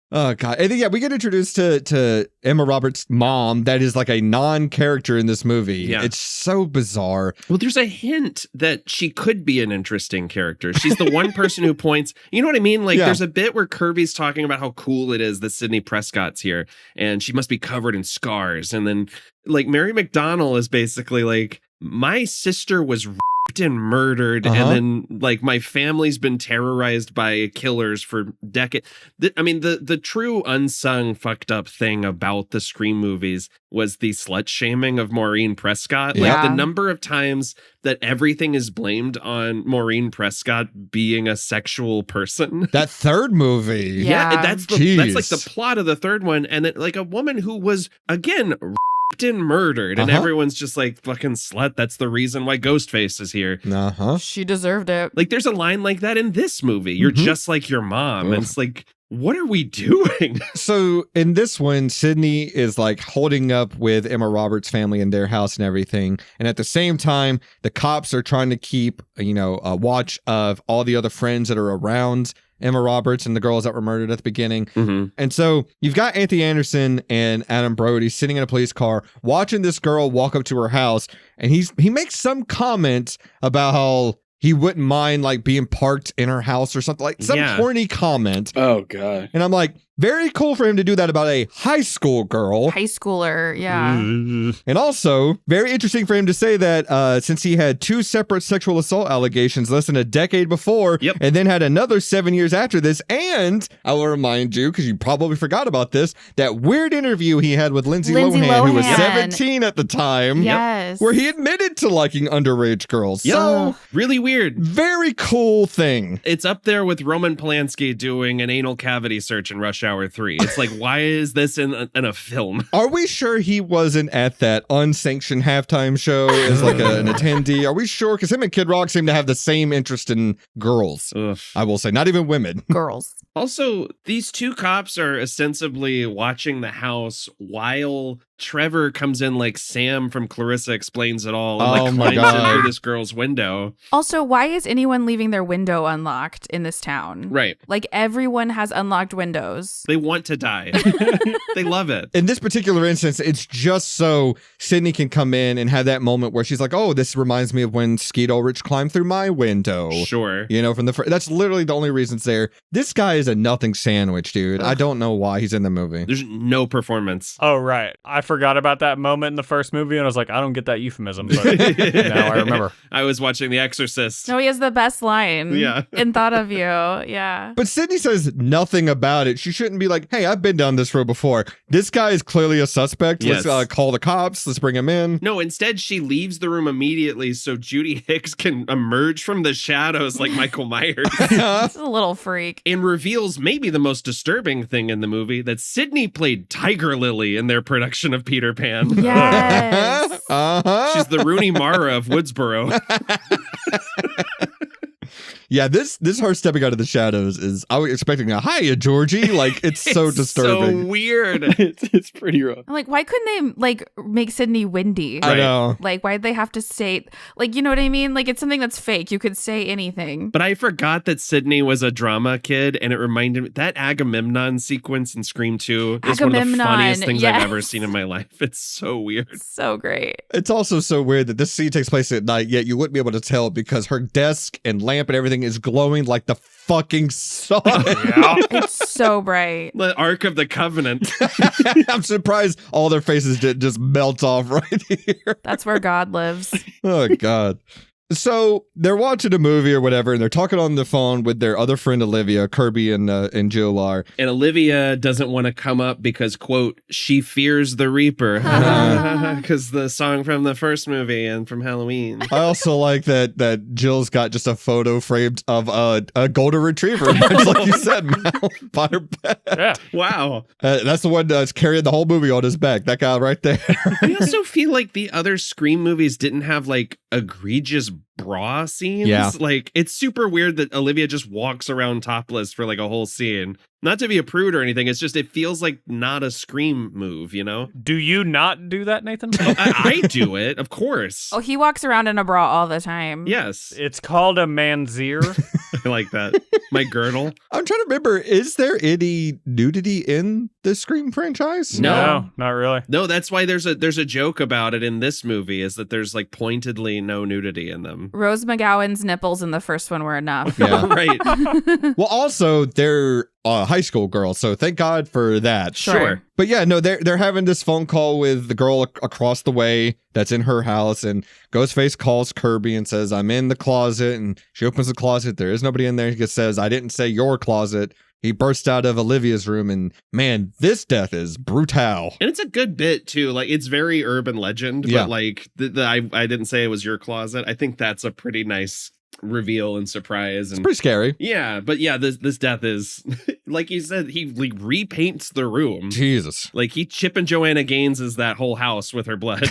Oh, God. And then, yeah, we get introduced to Emma Roberts' mom that is like a non-character in this movie. Yeah. It's so bizarre. Well, there's a hint that she could be an interesting character. She's the one person who points, you know what I mean? Like, there's a bit where Kirby's talking about how cool it is that Sidney Prescott's here, and she must be covered in scars. And then, like, Mary McDonnell is basically like, my sister was raped and murdered, and then like my family's been terrorized by killers for decades. I mean, the true unsung fucked up thing about the Scream movies was the slut shaming of Maureen Prescott. Like the number of times that everything is blamed on Maureen Prescott being a sexual person. That third movie. Yeah, that's like the plot of the third one. And then like a woman who was, again, raped and murdered. And everyone's just like, fucking slut. That's the reason why Ghostface is here. She deserved it. Like there's a line like that in this movie. You're just like your mom. And it's like, what are we doing? So in this one, Sydney is like holding up with Emma Roberts' family in their house and everything. And at the same time, the cops are trying to keep, a watch of all the other friends that are around Emma Roberts and the girls that were murdered at the beginning. And so you've got Anthony Anderson and Adam Brody sitting in a police car watching this girl walk up to her house. And he makes some comment about how he wouldn't mind like being parked in her house or something, like some corny comment. Oh, God. And I'm like, very cool for him to do that about a high school girl. High schooler, yeah. And also, very interesting for him to say that since he had 2 separate sexual assault allegations less than a decade before, and then had another 7 years after this. And I will remind you, because you probably forgot about this, that weird interview he had with Lindsay Lohan, who was 17 at the time, where he admitted to liking underage girls. So, really weird. Very cool thing. It's up there with Roman Polanski doing an anal cavity search in Rush Hour 3. It's like, why is this in a film? Are we sure he wasn't at that unsanctioned halftime show as like an attendee? Are we sure? Because him and Kid Rock seem to have the same interest in girls. I will say, not even women. Girls. Also, these 2 cops are ostensibly watching the house while Trevor comes in like Sam from Clarissa Explains It All and like climbs in through this girl's window. Also, why is anyone leaving their window unlocked in this town? Right. Like everyone has unlocked windows. They want to die. They love it. In this particular instance, it's just so Sydney can come in and have that moment where she's like, oh, this reminds me of when Skeet Ulrich climbed through my window. Sure. From the that's literally the only reason it's there. This guy is a nothing sandwich, dude. I don't know why he's in the movie. There's no performance. Oh, right. I forgot about that moment in the first movie, and I was like, I don't get that euphemism, but now I remember. I was watching The Exorcist. No, he has the best line. Yeah. In Thought of You. Yeah. But Sydney says nothing about it. She shouldn't be like, hey, I've been down this road before. This guy is clearly a suspect. Yes. Let's call the cops. Let's bring him in. No, instead she leaves the room immediately so Judy Hicks can emerge from the shadows like Michael Myers. This is a little freak. And reveals maybe the most disturbing thing in the movie, that Sydney played Tiger Lily in their production of Peter Pan. Yes. She's the Rooney Mara of Woodsboro. Yeah, this her stepping out of the shadows is, I was expecting a hiya, Georgie. Like, it's so disturbing. So weird. It's pretty rough. I'm like, why couldn't they like make Sydney windy? I know. Like, why'd they have to say, like, you know what I mean? Like, it's something that's fake. You could say anything. But I forgot that Sydney was a drama kid, and it reminded me that Agamemnon sequence in Scream 2 is one of the funniest things I've ever seen in my life. It's so weird. So great. It's also so weird that this scene takes place at night, yet you wouldn't be able to tell because her desk and lamp and everything is glowing like the fucking sun. It's so bright. The Ark of the Covenant. I'm surprised all their faces didn't just melt off right here. That's where God lives. Oh, God. So they're watching a movie or whatever, and they're talking on the phone with their other friend, Olivia. Kirby and Jill are. And Olivia doesn't want to come up because, quote, she fears the Reaper. Because the song from the first movie and from Halloween. I also like that Jill's got just a photo framed of a golden retriever, much like you said, Mal, by her back. Yeah. Wow. That's the one that's carrying the whole movie on his back. That guy right there. I also feel like the other Scream movies didn't have like egregious bra scenes. Yeah. Like, it's super weird that Olivia just walks around topless for like a whole scene. Not to be a prude or anything, it's just, it feels like not a Scream move, you know? Do you not do that, Nathan? I do it, of course. Oh, he walks around in a bra all the time. Yes. It's called a manzier. I like that. My girdle. I'm trying to remember, is there any nudity in the Scream franchise? No, not really. No, that's why there's a joke about it in this movie, is that there's like pointedly no nudity in them. Rose McGowan's nipples in the first one were enough. Yeah. Right. Well, also, they're high school girls, so thank God for that. Sure. But yeah, no, they're having this phone call with the girl across the way that's in her house, and Ghostface calls Kirby and says, I'm in the closet, and she opens the closet. There is nobody in there. He just says, I didn't say your closet. He bursts out of Olivia's room, and man, this death is brutal. And it's a good bit too. Like, it's very urban legend, but like I didn't say it was your closet. I think that's a pretty nice reveal and surprise. And it's pretty scary. Yeah, but yeah, this death is like you said, he like repaints the room. Jesus. Like he Chip and Joanna Gaines's that whole house with her blood.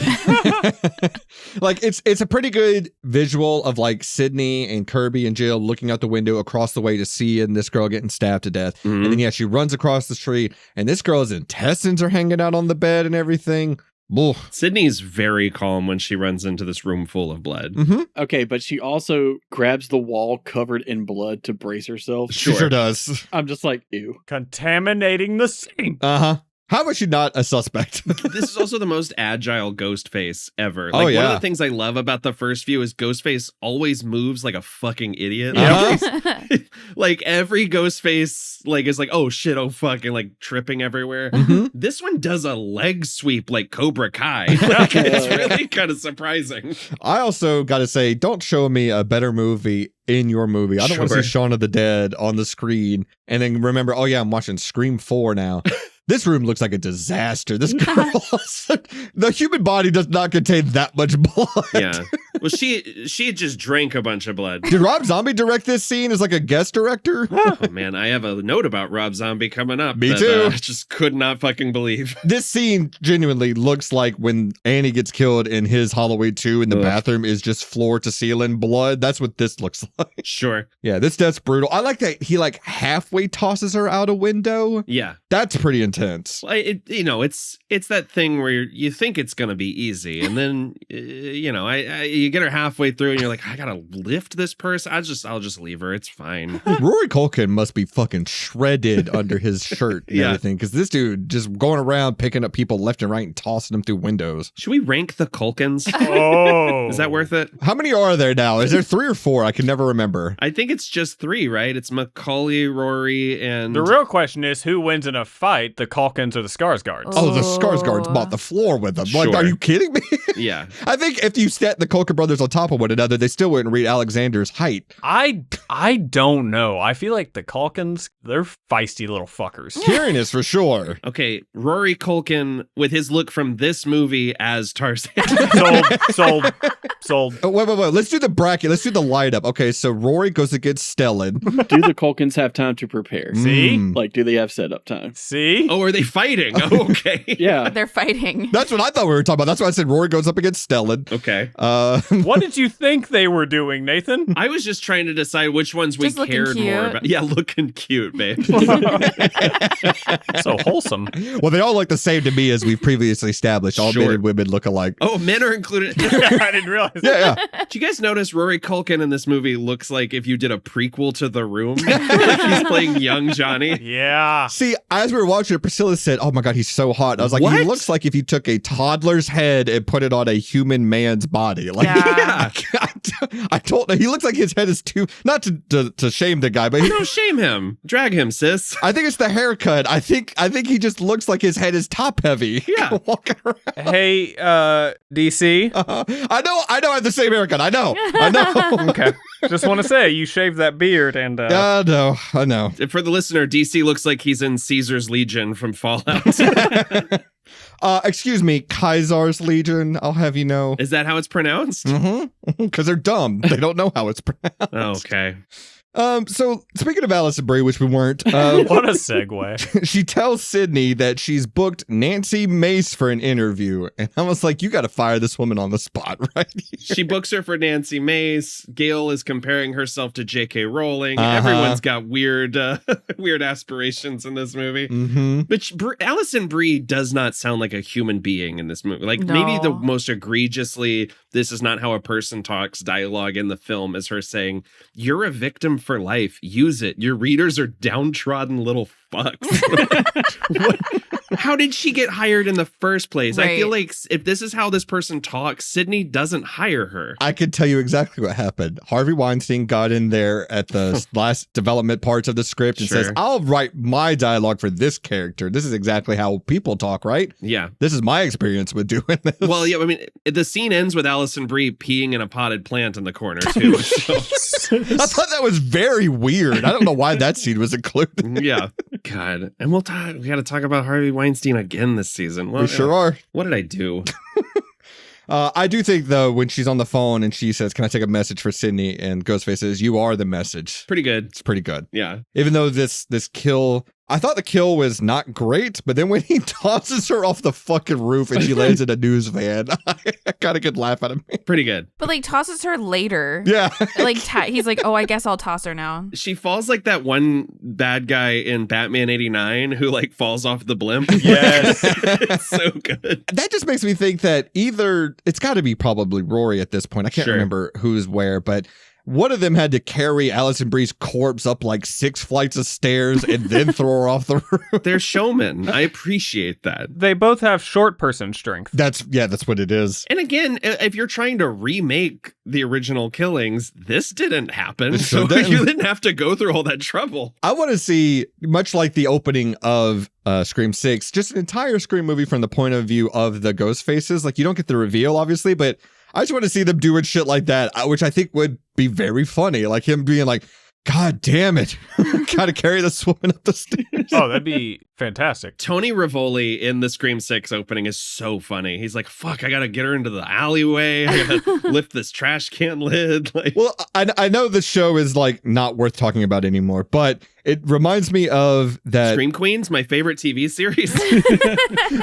Like it's a pretty good visual of like Sydney and Kirby and Jill looking out the window across the way to see this girl getting stabbed to death. Mm-hmm. And then yeah, she runs across the street and this girl's intestines are hanging out on the bed and everything. Ugh. Sydney's very calm when she runs into this room full of blood. Mm-hmm. Okay, but she also grabs the wall covered in blood to brace herself. She sure does. I'm just like, ew. Contaminating the scene. Uh-huh. How was she not a suspect? This is also the most agile Ghostface ever. Oh, Like, yeah. one of the things I love about the first few is Ghostface always moves like a fucking idiot. Uh-huh. Like every Ghostface like is like, oh shit, oh fuck, and like tripping everywhere. Mhm. This one does a leg sweep like Cobra Kai. Like, it's really kind of surprising. I also got to say, don't show me a better movie in your movie. I don't want to Sure. see Shaun of the Dead on the screen and then remember, oh yeah, I'm watching Scream 4 now. This room looks like a disaster. This girl, the human body does not contain that much blood. Yeah. Well, she just drank a bunch of blood. Did Rob Zombie direct this scene as like a guest director? Oh man, I have a note about Rob Zombie coming up. Me that, too. I just could not fucking believe. This scene genuinely looks like when Annie gets killed in his Halloween 2 and the bathroom is just floor to ceiling blood. That's what this looks like. Sure. Yeah, this death's brutal. I like that he like halfway tosses her out a window. Yeah. That's pretty intense. Well, it's that thing where you think it's gonna be easy, and then you get her halfway through, and you're like, I gotta lift this person. I'll just leave her. It's fine. Rory Culkin must be fucking shredded under his shirt and everything, because this dude just going around picking up people left and right and tossing them through windows. Should we rank the Culkins? Oh, is that worth it? How many are there now? Is there 3 or 4? I can never remember. I think it's just 3, right? It's Macaulay, Rory, and the real question is who wins in a fight, the Culkins or the Skarsgårds? Oh, the Skarsgårds bought the floor with them. Like, Sure. are you kidding me? Yeah. I think if you set the Culkin brothers on top of one another, they still wouldn't read Alexander's height. I don't know. I feel like the Culkins, they're feisty little fuckers. Kieran is for sure. Okay, Rory Culkin with his look from this movie as Tarzan. Sold. Oh, wait. Let's do the bracket. Let's do the light up. Okay, so Rory goes against Stellan. Do the Culkins have time to prepare? See? Like, do they have setup time? See? Oh, are they fighting? Oh, okay. Yeah. They're fighting. That's what I thought we were talking about. That's why I said Rory goes up against Stellan. Okay. What did you think they were doing, Nathan? I was just trying to decide which ones we Just looking cared more cute. about. Yeah, looking cute, babe. So wholesome. Well, they all look the same to me, as we've previously established. All Sure. men and women look alike. Oh, men are included. I didn't realize. Yeah. Did you guys notice Rory Culkin in this movie looks like if you did a prequel to The Room? Like he's playing young Johnny. Yeah. See, as we were watching it, Priscilla said, oh my God, he's so hot. I was like, he What? looks like if you took a toddler's head and put it on a human man's body. Like, Yeah. I told her, he looks like his head is too, not to shame the guy, but he, No, shame him. Drag him, sis. I think it's the haircut. I think he just looks like his head is top heavy. Yeah. Walking around. Hey, DC. I know I have the same haircut. I know. Okay. Just want to say, you shaved that beard and... I know. For the listener, DC looks like he's in Caesar's Legion from Fallout. Excuse me, Kaisar's Legion, I'll have you know. Is that how it's pronounced? Mm-hmm. Because they're dumb. They don't know how it's pronounced. Okay. So speaking of Alison Brie, which we weren't, what a segue. she tells Sydney that she's booked Nancy Mace for an interview. And I was like, you got to fire this woman on the spot, right? She books her for Nancy Mace. Gail is comparing herself to J.K. Rowling. Everyone's got weird aspirations in this movie. Mm-hmm. But Alison Brie does not sound like a human being in this movie. Like, No. maybe the most egregiously, this is not how a person talks dialogue in the film is her saying, you're a victim for life. Use it. Your readers are downtrodden little fucks. How did she get hired in the first place? Right. I feel like if this is how this person talks, Sydney doesn't hire her. I could tell you exactly what happened. Harvey Weinstein got in there at the last development parts of the script and says, I'll write my dialogue for this character. This is exactly how people talk, right? Yeah. This is my experience with doing this. Well, yeah, I mean, the scene ends with Alison Brie peeing in a potted plant in the corner, too. So. I thought that was very weird. I don't know why that scene was included. Yeah. God. And we got to talk about Harvey Weinstein again this season. We sure are. What did I do? I do think, though, when she's on the phone and she says, can I take a message for Sydney? And Ghostface says, you are the message. Pretty good. It's pretty good. Yeah. Even though this kill, I thought the kill was not great, but then when he tosses her off the fucking roof and she lands in a news van, I got a good laugh at him. Pretty good. But like tosses her later. Yeah. Like he's like, oh, I guess I'll toss her now. She falls like that one bad guy in Batman 89 who like falls off the blimp. Yes. It's so good. That just makes me think that either, it's got to be probably Rory at this point. I can't remember who's where, but one of them had to carry Alison Brie's corpse up like 6 flights of stairs and then throw her off the roof. They're showmen. I appreciate that. They both have short person strength. That's what it is. And again, if you're trying to remake the original killings, this didn't happen. So you didn't have to go through all that trouble. I want to see, much like the opening of Scream 6, just an entire Scream movie from the point of view of the ghost faces. Like, you don't get the reveal, obviously, but I just want to see them doing shit like that, which I think would be very funny. Like him being like, God damn it. Gotta carry this woman up the stairs. Oh, that'd be fantastic. Tony Rivoli in the Scream 6 opening is so funny. He's like, fuck, I gotta get her into the alleyway. I gotta lift this trash can lid. Like, well, I know the show is like not worth talking about anymore, but it reminds me of that Scream Queens, my favorite TV series.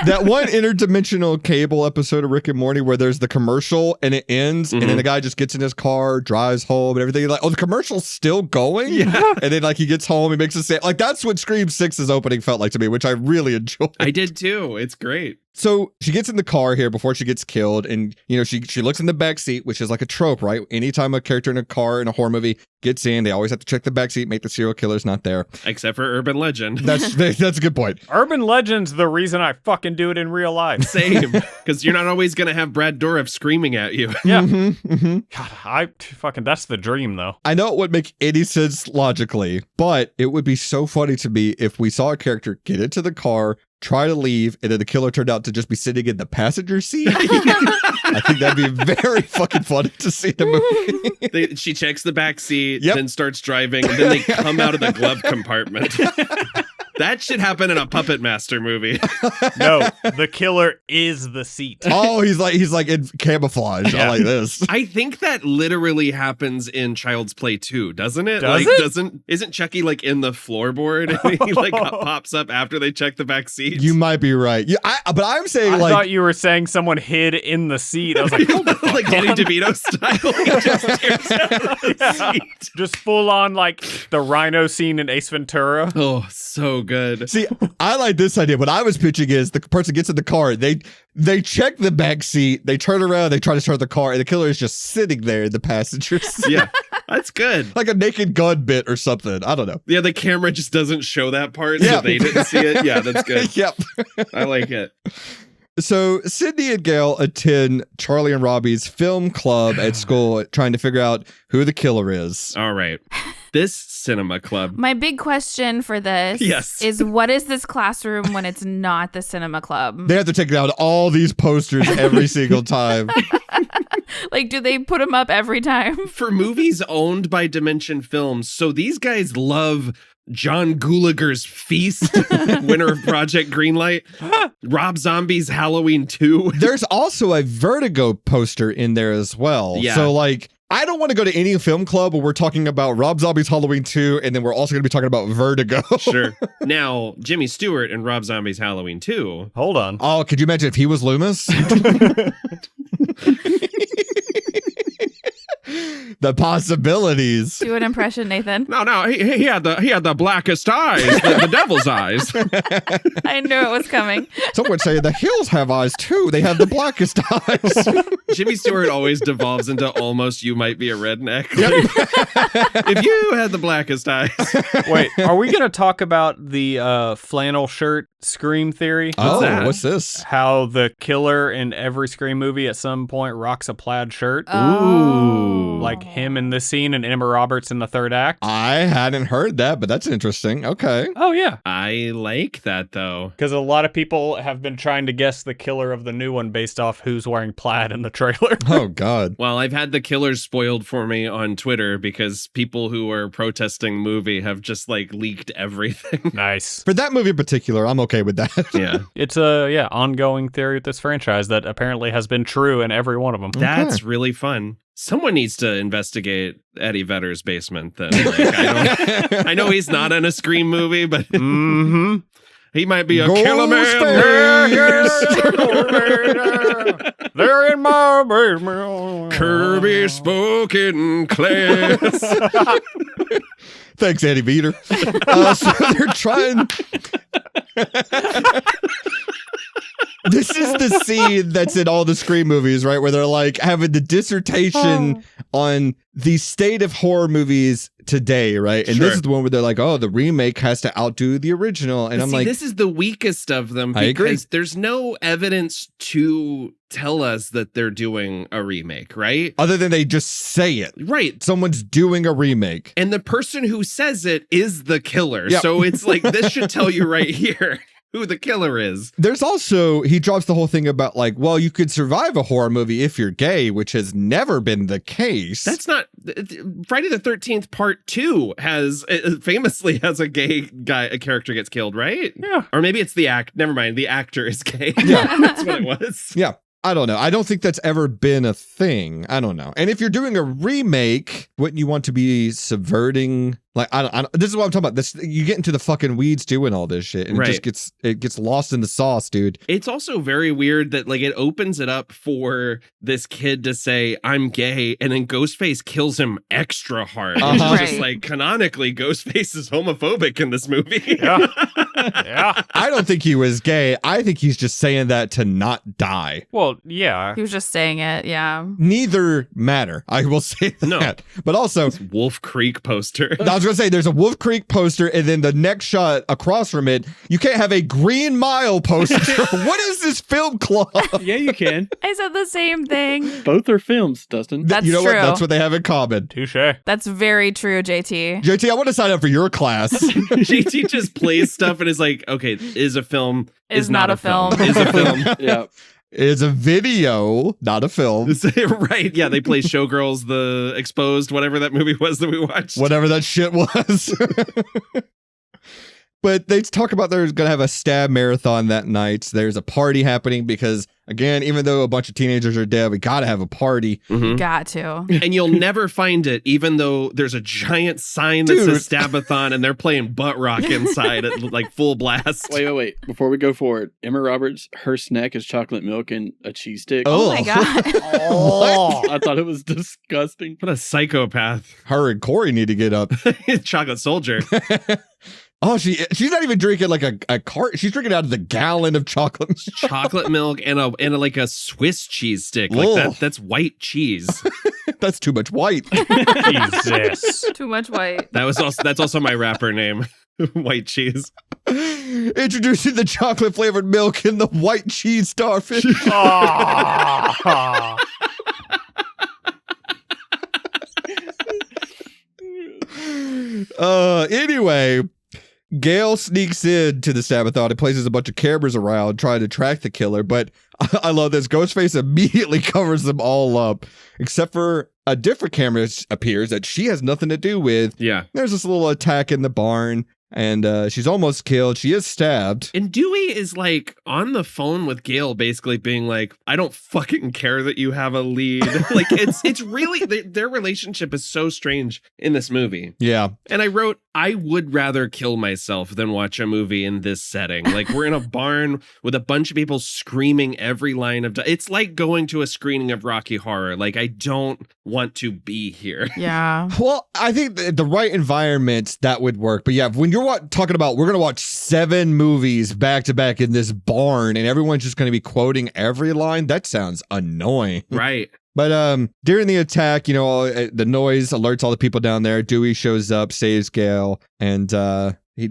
That one interdimensional cable episode of Rick and Morty where there's the commercial and it ends and then the guy just gets in his car, drives home and everything. Like, oh, the commercial's still going? Yeah. And then like he gets home, he makes a like that's what Scream 6's opening felt like to me, which I really enjoyed. I did too. It's great. So she gets in the car here before she gets killed, and you know she looks in the back seat, which is like a trope, right? Anytime a character in a car in a horror movie gets in, they always have to check the back seat, make the serial killer's not there. Except for urban legend. That's a good point. Urban legend's the reason I fucking do it in real life. Same, because you're not always gonna have Brad Dourif screaming at you. Yeah. Mm-hmm. God, that's the dream though. I know it wouldn't make any sense logically, but it would be so funny to me if we saw a character get into the car, try to leave, and then the killer turned out to just be sitting in the passenger seat. I think that'd be very fucking funny to see in the movie. She checks the back seat, then starts driving, and then they come out of the glove compartment. That should happen in a Puppet Master movie. No, the killer is the seat. Oh, he's like in camouflage. Yeah. I like this. I think that literally happens in Child's Play 2, doesn't it? Isn't Chucky like in the floorboard and he like pops up after they check the back seat? You might be right. Yeah, but I'm saying I thought you were saying someone hid in the seat. I was like, like Danny DeVito style. He just tears out the seat. Just full on like the rhino scene in Ace Ventura. Oh, so good. See, I like this idea. What I was pitching is the person gets in the car, they check the back seat, they turn around, they try to start the car, and the killer is just sitting there in the passenger seat. Yeah, that's good. Like a Naked Gun bit or something. I don't know. Yeah, the camera just doesn't show that part, so they didn't see it. Yeah, that's good. Yep. I like it. So Sydney and Gail attend Charlie and Robbie's film club at school trying to figure out who the killer is. All right. This cinema club. My big question for this is what is this classroom when it's not the cinema club? They have to take down all these posters every single time. Like, do they put them up every time? For movies owned by Dimension Films, so these guys love John Gulager's Feast, winner of Project Greenlight, Rob Zombie's Halloween 2. There's also a Vertigo poster in there as well. Yeah. So, like, I don't want to go to any film club where we're talking about Rob Zombie's Halloween 2, and then we're also going to be talking about Vertigo. Sure. Now, Jimmy Stewart and Rob Zombie's Halloween 2. Hold on. Oh, could you imagine if he was Loomis? The possibilities. Do an impression, Nathan. No, he had the blackest eyes, the devil's eyes. I knew it was coming. Some would say the hills have eyes too. They have the blackest eyes. Jimmy Stewart always devolves into almost you might be a redneck. If you had the blackest eyes. Wait, are we going to talk about the flannel shirt Scream theory? What's this? How the killer in every Scream movie at some point rocks a plaid shirt. Ooh. Like him in this scene and Emma Roberts in the third act. I hadn't heard that, but that's interesting. Okay. Oh, yeah. I like that, though. Because a lot of people have been trying to guess the killer of the new one based off who's wearing plaid in the trailer. Oh, God. Well, I've had the killers spoiled for me on Twitter because people who are protesting movie have just like leaked everything. Nice. For that movie in particular, I'm okay with that. Yeah. It's a ongoing theory with this franchise that apparently has been true in every one of them. That's really fun. Someone needs to investigate Eddie Vedder's basement then. Like, I know he's not in a Scream movie, but he might be a killer man. They're in my basement. Kirby spoken class. Thanks, Eddie Vedder. So they're trying... This is the scene that's in all the Scream movies, right? Where they're like having the dissertation on the state of horror movies today, right? And this is the one where they're like, oh, the remake has to outdo the original. And I'm like, this is the weakest of them I agree. because there's no evidence to tell us that they're doing a remake, right? Other than they just say it. Right. Someone's doing a remake. And the person who says it is the killer. Yep. So it's like, this should tell you right here who the killer is. There's also, he drops the whole thing about like, well, you could survive a horror movie if you're gay, which has never been the case. That's not, Friday the 13th Part 2 famously has a gay guy, a character gets killed, right? Yeah. Or maybe it's never mind, the actor is gay. Yeah. That's what it was. Yeah. I don't know. I don't think that's ever been a thing. I don't know. And if you're doing a remake, wouldn't you want to be subverting? Like, I don't, this is what I'm talking about. This, you get into the fucking weeds doing all this shit, and it just gets lost in the sauce, dude. It's also very weird that like it opens it up for this kid to say I'm gay, and then Ghostface kills him extra hard. It's just like canonically, Ghostface is homophobic in this movie. Yeah. Yeah. I don't think he was gay. I think he's just saying that to not die. Well, yeah. He was just saying it, yeah. Neither matter. I will say that. No. But also, it's Wolf Creek poster. I was going to say, there's a Wolf Creek poster, and then the next shot across from it, you can't have a Green Mile poster. What is this film club? Yeah, you can. I said the same thing. Both are films, Dustin. That's you know true. what? That's what they have in common. Touche. That's very true, JT. JT, I want to sign up for your class. JT just plays stuff and is like, okay, is a film, is not a film. Is a film. Yeah. It's a video, not a film. Right. Yeah, they play Showgirls, the Exposed, whatever that movie was that we watched. Whatever that shit was. But they talk about they're going to have a stab marathon that night. There's a party happening because, again, even though a bunch of teenagers are dead, we got to have a party. Mm-hmm. Got to. And you'll never find it, even though there's a giant sign that says Stabathon and they're playing butt rock inside at like full blast. Wait. Before we go forward, Emma Roberts, her snack is chocolate milk and a cheese stick. Oh my God. What? I thought it was disgusting. What a psychopath. Her and Corey need to get up. Chocolate soldier. Oh, she's not even drinking like a cart. She's drinking out of the gallon of chocolate. Chocolate milk and a like a Swiss cheese stick. Like that's white cheese. That's too much white. Jesus. Too much white. That's also my rapper name. White cheese. Introducing the chocolate flavored milk and the white cheese starfish. Anyway, Gail sneaks into the Sabathon and places a bunch of cameras around trying to track the killer, but I love this. Ghostface immediately covers them all up, except for a different camera appears that she has nothing to do with. Yeah. There's this little attack in the barn, and she's almost killed. She is stabbed. And Dewey is like on the phone with Gail, basically being like, I don't fucking care that you have a lead. Like it's really, their relationship is so strange in this movie. Yeah. And I wrote, I would rather kill myself than watch a movie in this setting. Like, we're in a barn with a bunch of people screaming every line of... It's like going to a screening of Rocky Horror. Like, I don't want to be here. Yeah. Well, I think the right environment, that would work. But yeah, when you're talking about we're going to watch 7 movies back to back in this barn and everyone's just going to be quoting every line, that sounds annoying. Right. But during the attack, you know, the noise alerts all the people down there. Dewey shows up, saves Gail, and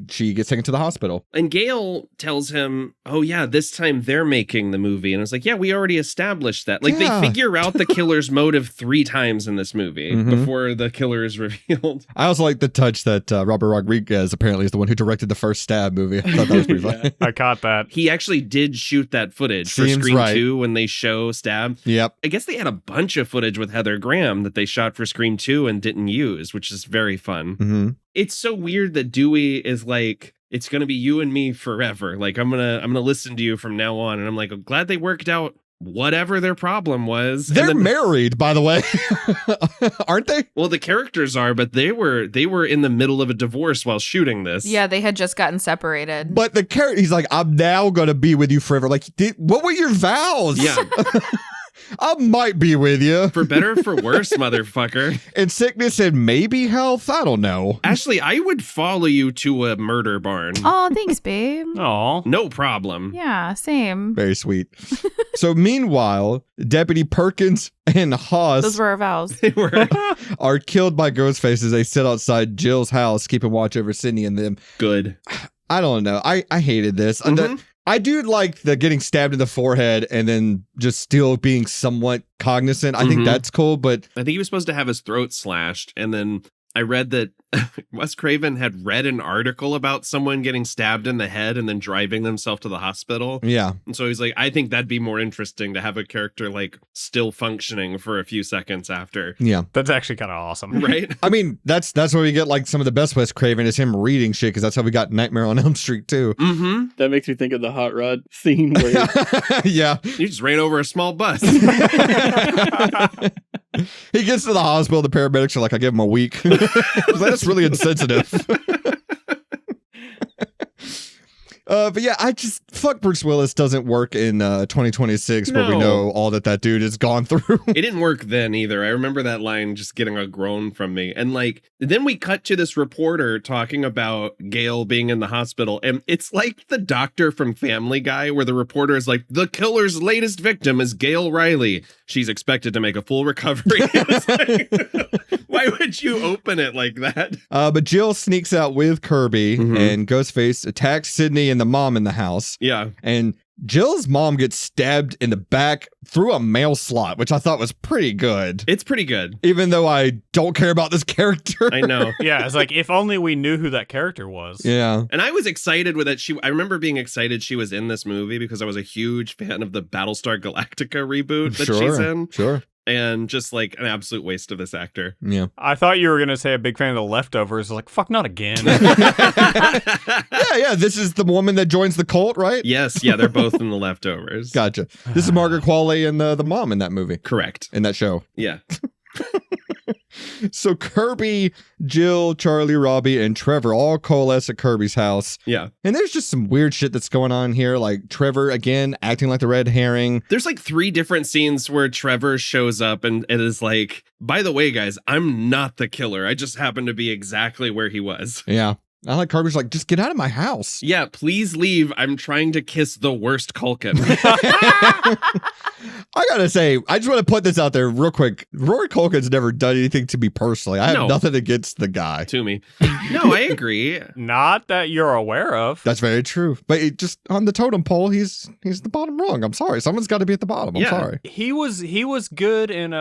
she gets taken to the hospital. And Gail tells him, oh, yeah, this time they're making the movie. And it's like, yeah, we already established that. Like, they figure out the killer's motive 3 times in this movie before the killer is revealed. I also like the touch that Robert Rodriguez apparently is the one who directed the first Stab movie. I thought that was pretty funny. I caught that. He actually did shoot that footage for Scream 2 when they show Stab. Yep. I guess they had a bunch of footage with Heather Graham that they shot for Scream 2 and didn't use, which is very fun. Mm-hmm. It's so weird that Dewey is like, it's going to be you and me forever. Like, I'm going to listen to you from now on. And I'm like, I'm glad they worked out whatever their problem was. They're married, by the way. Aren't they? Well, the characters are, but they were in the middle of a divorce while shooting this. Yeah, they had just gotten separated. But the character, he's like, I'm now going to be with you forever. Like, what were your vows? Yeah. I might be with you. For better or for worse, motherfucker. In sickness and maybe health? I don't know. Ashley, I would follow you to a murder barn. Oh, thanks, babe. Aw. No problem. Yeah, same. Very sweet. So meanwhile, Deputy Perkins and Haas Those were our vows. are killed by Ghostface as they sit outside Jill's house, keeping watch over Sydney and them. Good. I don't know. I hated this. I do like the getting stabbed in the forehead and then just still being somewhat cognizant. I think that's cool, but I think he was supposed to have his throat slashed, and then I read that Wes Craven had read an article about someone getting stabbed in the head and then driving themselves to the hospital. Yeah. And so he's like, I think that'd be more interesting to have a character like still functioning for a few seconds after. Yeah. That's actually kind of awesome. Right? I mean, that's where we get like some of the best Wes Craven is him reading shit, because that's how we got Nightmare on Elm Street too. Mm-hmm. That makes me think of the hot rod scene where yeah. You just ran over a small bus. He gets to the hospital. The paramedics are like, I give him a week. That's really insensitive. But yeah, fuck Bruce Willis doesn't work in 2026 where we know all that dude has gone through. It didn't work then either. I remember that line just getting a groan from me. And like, then we cut to this reporter talking about Gail being in the hospital. And it's like the doctor from Family Guy where the reporter is like, the killer's latest victim is Gail Riley. She's expected to make a full recovery. Why would you open it like that? But Jill sneaks out with Kirby and Ghostface attacks Sydney and the mom in the house. Yeah. And Jill's mom gets stabbed in the back through a mail slot, which I thought was pretty good. It's pretty good. Even though I don't care about this character. I know. Yeah, it's like, if only we knew who that character was. Yeah. And I was excited with it. I remember being excited she was in this movie because I was a huge fan of the Battlestar Galactica reboot that she's in. Sure. And just like an absolute waste of this actor. Yeah. I thought you were going to say a big fan of The Leftovers. Like, fuck, not again. Yeah. This is the woman that joins the cult, right? Yes. Yeah. They're both in The Leftovers. Gotcha. This is Margaret Qualley and the mom in that movie. Correct. In that show. Yeah. So Kirby, Jill, Charlie, Robbie, and Trevor all coalesce at Kirby's house. Yeah. And there's just some weird shit that's going on here. Like Trevor, again, acting like the red herring. There's like 3 different scenes where Trevor shows up and it is like, by the way, guys, I'm not the killer. I just happen to be exactly where he was. Yeah. I like Kirby's like, just get out of my house. Yeah, please leave. I'm trying to kiss the worst Culkin. I gotta say, I just want to put this out there real quick. Rory Culkin's never done anything to me personally. I have nothing against the guy. To me. No, I agree. Not that you're aware of. That's very true. But it just on the totem pole, he's the bottom rung. I'm sorry. Someone's got to be at the bottom. I'm sorry. He was good in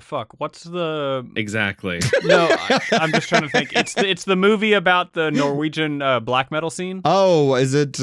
fuck, what's the... Exactly. No, I'm just trying to think. It's the movie about the Norwegian black metal scene. Oh, is it...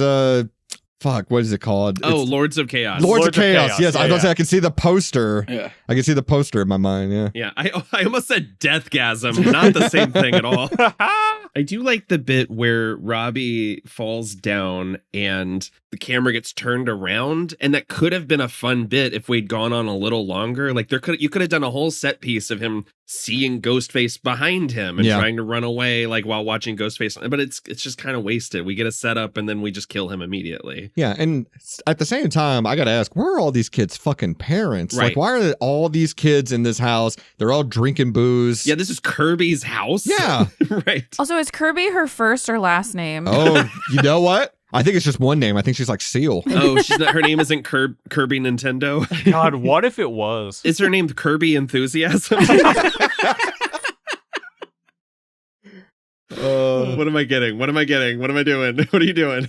Fuck, what is it called? Oh, Lords of Chaos. Lords of Chaos. Yes, I was say I can see the poster. Yeah. I can see the poster in my mind, yeah. Yeah, I almost said Deathgasm, not the same thing at all. I do like the bit where Robbie falls down and the camera gets turned around, and that could have been a fun bit if we'd gone on a little longer. Like you could have done a whole set piece of him seeing Ghostface behind him and trying to run away like while watching Ghostface, but it's just kind of wasted. We get a setup and then we just kill him immediately. Yeah, and at the same time, I gotta ask, where are all these kids' fucking parents? Like, why are all these kids in this house? They're all drinking booze. Yeah, this is Kirby's house. Yeah. Right. Also, is Kirby her first or last name? Oh, you know what? I think it's just one name. I think she's like Seal. Oh, she's not. Her name isn't Kirby Nintendo. God, what if it was? Is her name Kirby Enthusiasm? What am I getting? What am I getting? What am I doing? What are you doing?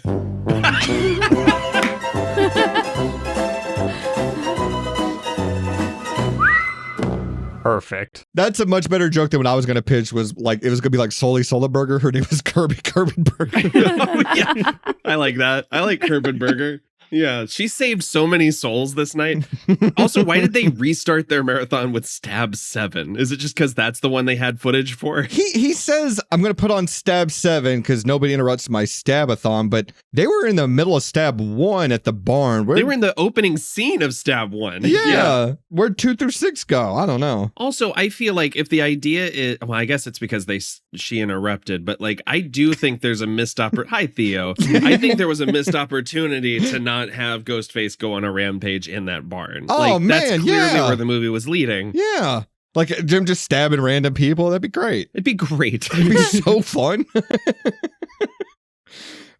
Perfect. That's a much better joke than what I was going to pitch. Was like, it was going to be like Sully Burger. Her name was Kirby Burger. Oh, yeah. I like that. I like Burger. Yeah, she saved so many souls this night. Also, why did they restart their marathon with Stab 7? Is it just because that's the one they had footage for? He says, I'm going to put on Stab 7 because nobody interrupts my Stab-a-thon, but they were in the middle of Stab 1 at the barn. They were in the opening scene of Stab 1. Yeah. Where'd 2 through 6 go? I don't know. Also, I feel like if the idea is, well, I guess it's because she interrupted, but like, I do think there's a missed opportunity. Hi, Theo. I think there was a missed opportunity to not have Ghostface go on a rampage in that barn. Oh, like, man, that's clearly where the movie was leading. Yeah. Like Jim just stabbing random people. That'd be great. It'd be great. It'd be so fun.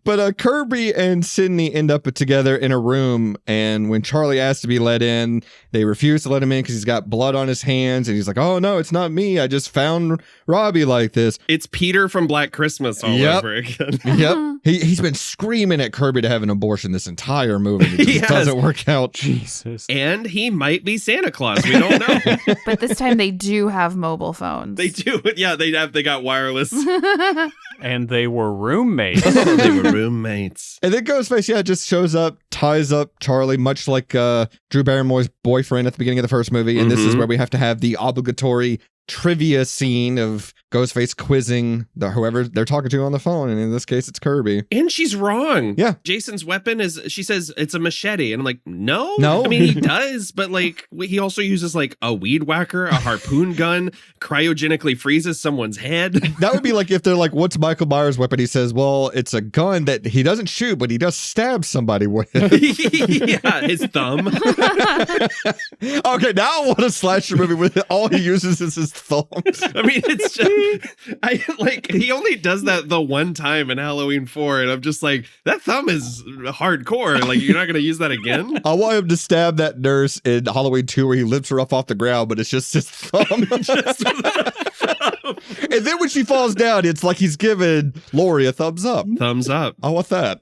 But Kirby and Sydney end up together in a room, and when Charlie asks to be let in, they refuse to let him in because he's got blood on his hands, and he's like, oh no, it's not me. I just found Robbie like this. It's Peter from Black Christmas all over again. Yep. He's been screaming at Kirby to have an abortion this entire movie. It just doesn't work out. Jesus. And he might be Santa Claus. We don't know. But this time they do have mobile phones. They do. Yeah, they got wireless. And they were roommates. They were roommates. And then Ghostface, just shows up, ties up Charlie, much like Drew Barrymore's boyfriend at the beginning of the first movie. And this is where we have to have the obligatory trivia scene of Ghostface quizzing whoever they're talking to on the phone, and in this case it's Kirby. And she's wrong. Yeah. Jason's weapon is, she says it's a machete, and I'm like, no. I mean, he does, but like he also uses like a weed whacker, a harpoon gun, cryogenically freezes someone's head. That would be like if they're like, what's Michael Myers' weapon? He says, well, it's a gun that he doesn't shoot, but he does stab somebody with. Yeah, his thumb. Okay, now I want a slasher movie with all he uses is his thumb. I mean, it's just, he only does that the one time in Halloween 4, and I'm just like, that thumb is hardcore. Like, you're not going to use that again? I want him to stab that nurse in Halloween 2 where he lifts her up off the ground, but it's just his thumb. And then when she falls down, it's like he's giving Rory a thumbs up. Thumbs up. I want that.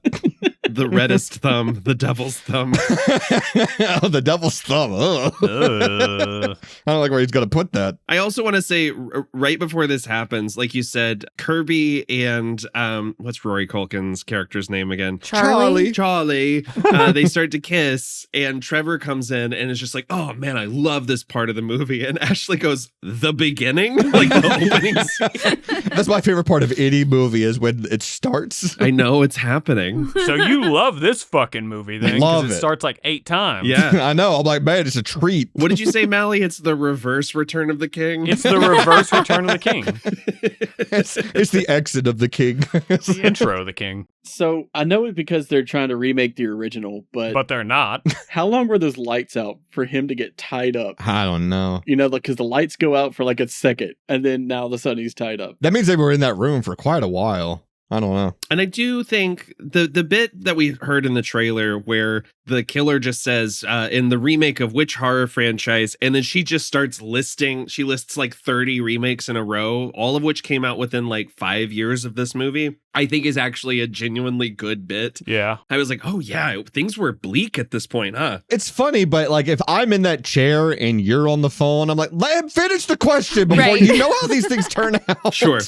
The reddest thumb, the devil's thumb. Oh, the devil's thumb. I don't like where he's going to put that. I also want to say, right before this happens, like you said, Kirby and what's Rory Culkin's character's name again? Charlie. They start to kiss, and Trevor comes in and is just like, oh man, I love this part of the movie. And Ashley goes, the beginning? Like the opening scene. That's my favorite part of any movie is when it starts. I know it's happening. So you love this fucking movie then, because it starts like 8 times. Yeah. I know. I'm like, man, it's a treat. What did you say, Mally? It's the reverse Return of the King? It's the reverse Return of the King. It's the exit of the king. It's the intro of the king. So I know it because they're trying to remake the original, but they're not. How long were those lights out for him to get tied up? I don't know. You know, because the lights go out for like a second, and then now all of a sudden he's tied up. That means they were in that room for quite a while. I don't know. And I do think the bit that we heard in the trailer where the killer just says in the remake of which horror franchise, and then she just starts she lists like 30 remakes in a row, all of which came out within like 5 years of this movie, I think is actually a genuinely good bit. Yeah. I was like, oh yeah, things were bleak at this point, huh? It's funny, but like if I'm in that chair and you're on the phone, I'm like, let him finish the question before you know how these things turn out. Sure.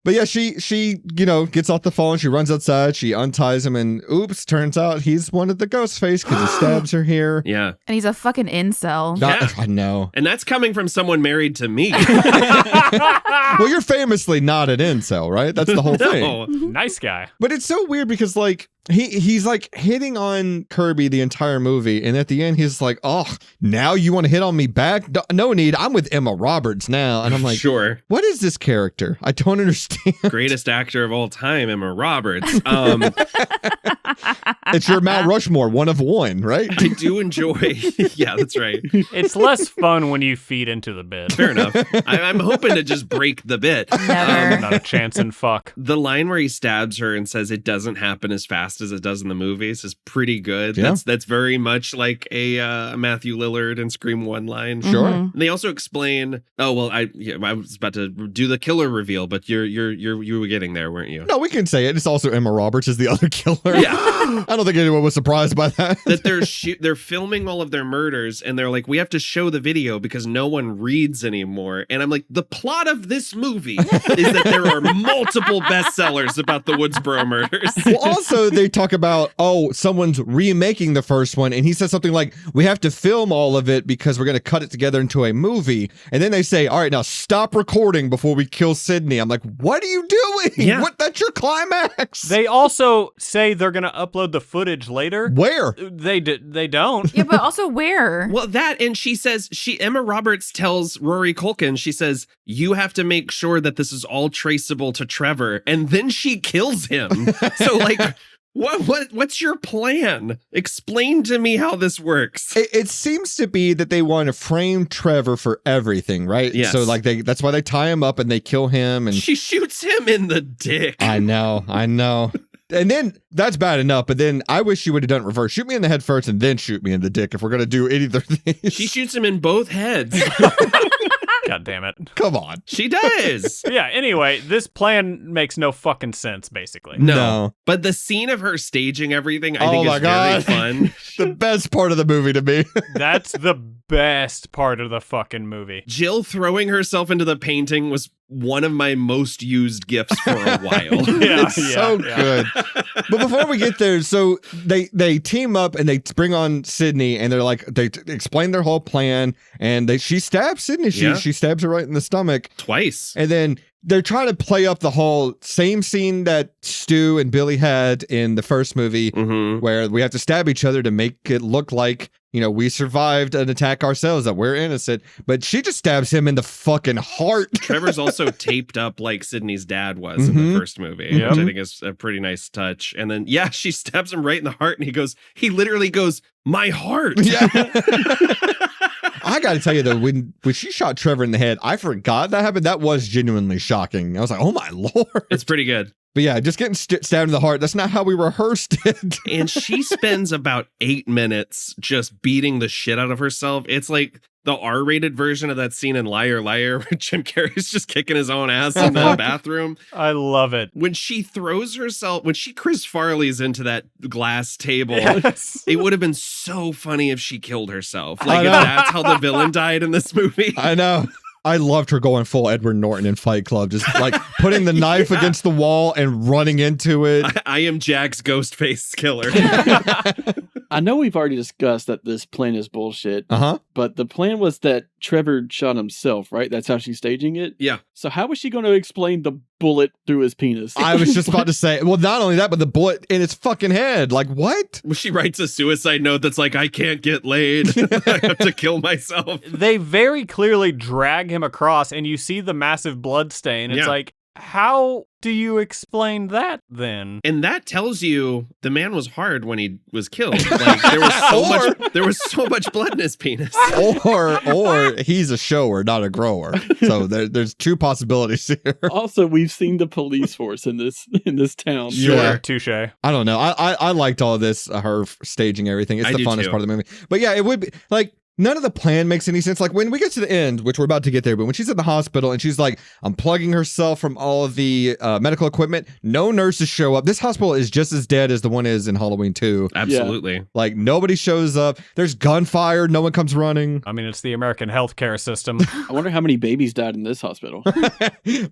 But yeah, she gets off the phone, she runs outside, she unties him, and oops, turns out he's one of the Ghostface because he stabs her here. Yeah. And he's a fucking incel. I know. And that's coming from someone married to me. Well, you're famously not an incel, right? That's the whole thing. Nice guy. But it's so weird because, like, He's like hitting on Kirby the entire movie, and at the end he's like, "Oh, now you want to hit on me back? No need. I'm with Emma Roberts now." And I'm like, sure. What is this character? I don't understand. Greatest actor of all time, Emma Roberts. It's your Mount Rushmore, one of one, right? I do enjoy. Yeah, that's right. It's less fun when you feed into the bit. Fair enough. I'm hoping to just break the bit. Never. Not a chance in fuck. The line where he stabs her and says it doesn't happen as fast as it does in the movies is pretty good. Yeah. That's very much like a Matthew Lillard and Scream 1 line. Sure. And they also explain. Oh well, I was about to do the killer reveal, but you were getting there, weren't you? No, we can say it. It's also Emma Roberts is the other killer. Yeah. I don't think anyone was surprised by that. That they're filming all of their murders, and they're like, we have to show the video because no one reads anymore. And I'm like, the plot of this movie is that there are multiple bestsellers about the Woodsboro murders. Well, also they talk about, someone's remaking the first one, and he says something like, we have to film all of it because we're going to cut it together into a movie. And then they say, all right, now stop recording before we kill Sydney. I'm like, what are you doing? Yeah. That's your climax. They also say they're going to upload the footage later. Where? They don't. Yeah, but also where? Well, that, and she says, Emma Roberts tells Rory Culkin, she says, you have to make sure that this is all traceable to Trevor. And then she kills him. So like, what's your plan? Explain to me how this works. It seems to be that they want to frame Trevor for everything, right? Yes. So like that's why they tie him up and they kill him. And she shoots him in the dick. I know. And then that's bad enough, but then I wish she would have done it reverse. Shoot me in the head first and then shoot me in the dick if we're going to do either of these. She shoots him in both heads. God damn it. Come on. She does. Yeah, anyway, this plan makes no fucking sense, basically. No. But the scene of her staging everything, I think is very fun. The best part of the movie to me. That's the best part of the fucking movie. Jill throwing herself into the painting was one of my most used gifts for a while. It's so good. But before we get there, so they team up and they bring on Sydney, and they're like, they explain their whole plan, and she stabs Sydney. She stabs her right in the stomach twice, and then they're trying to play up the whole same scene that Stu and Billy had in the first movie, where we have to stab each other to make it look like, we survived an attack ourselves, that we're innocent. But she just stabs him in the fucking heart. Trevor's also taped up like Sydney's dad was in the first movie, which I think is a pretty nice touch. And then, she stabs him right in the heart, and he literally goes, my heart. Yeah. I got to tell you, though, when she shot Trevor in the head, I forgot that happened. That was genuinely shocking. I was like, oh, my Lord. It's pretty good. But yeah, just getting stabbed in the heart, that's not how we rehearsed it. And she spends about 8 minutes just beating the shit out of herself. It's like the R-rated version of that scene in Liar, Liar, where Jim Carrey's just kicking his own ass in the bathroom. I love it. When she throws herself, when she Chris Farley's into that glass table, it would have been so funny if she killed herself. Like, if that's how the villain died in this movie. I know. I loved her going full Edward Norton in Fight Club, just like putting the knife against the wall and running into it. I am Jack's Ghostface killer. I know we've already discussed that this plan is bullshit, but the plan was that Trevor shot himself, right? That's how she's staging it? Yeah. So how was she going to explain the bullet through his penis? I was just about to say, well, not only that, but the bullet in his fucking head. Like, what? Well, she writes a suicide note that's like, I can't get laid. I have to kill myself. They very clearly drag him across, and you see the massive blood stain. It's like, how do you explain that then? And that tells you the man was hard when he was killed. Like, there was so much blood in his penis. Or he's a shower, not a grower. So there's two possibilities here. Also, we've seen the police force in this town. Sure, touche. I don't know. I liked all of this, her staging everything. It's the funnest part of the movie. But yeah, it would be like, none of the plan makes any sense. Like when we get to the end, which we're about to get there, but when she's at the hospital and she's like unplugging herself from all of the medical equipment, no nurses show up. This hospital is just as dead as the one is in Halloween 2. Absolutely. Yeah. Like nobody shows up. There's gunfire. No one comes running. I mean, it's the American healthcare system. I wonder how many babies died in this hospital.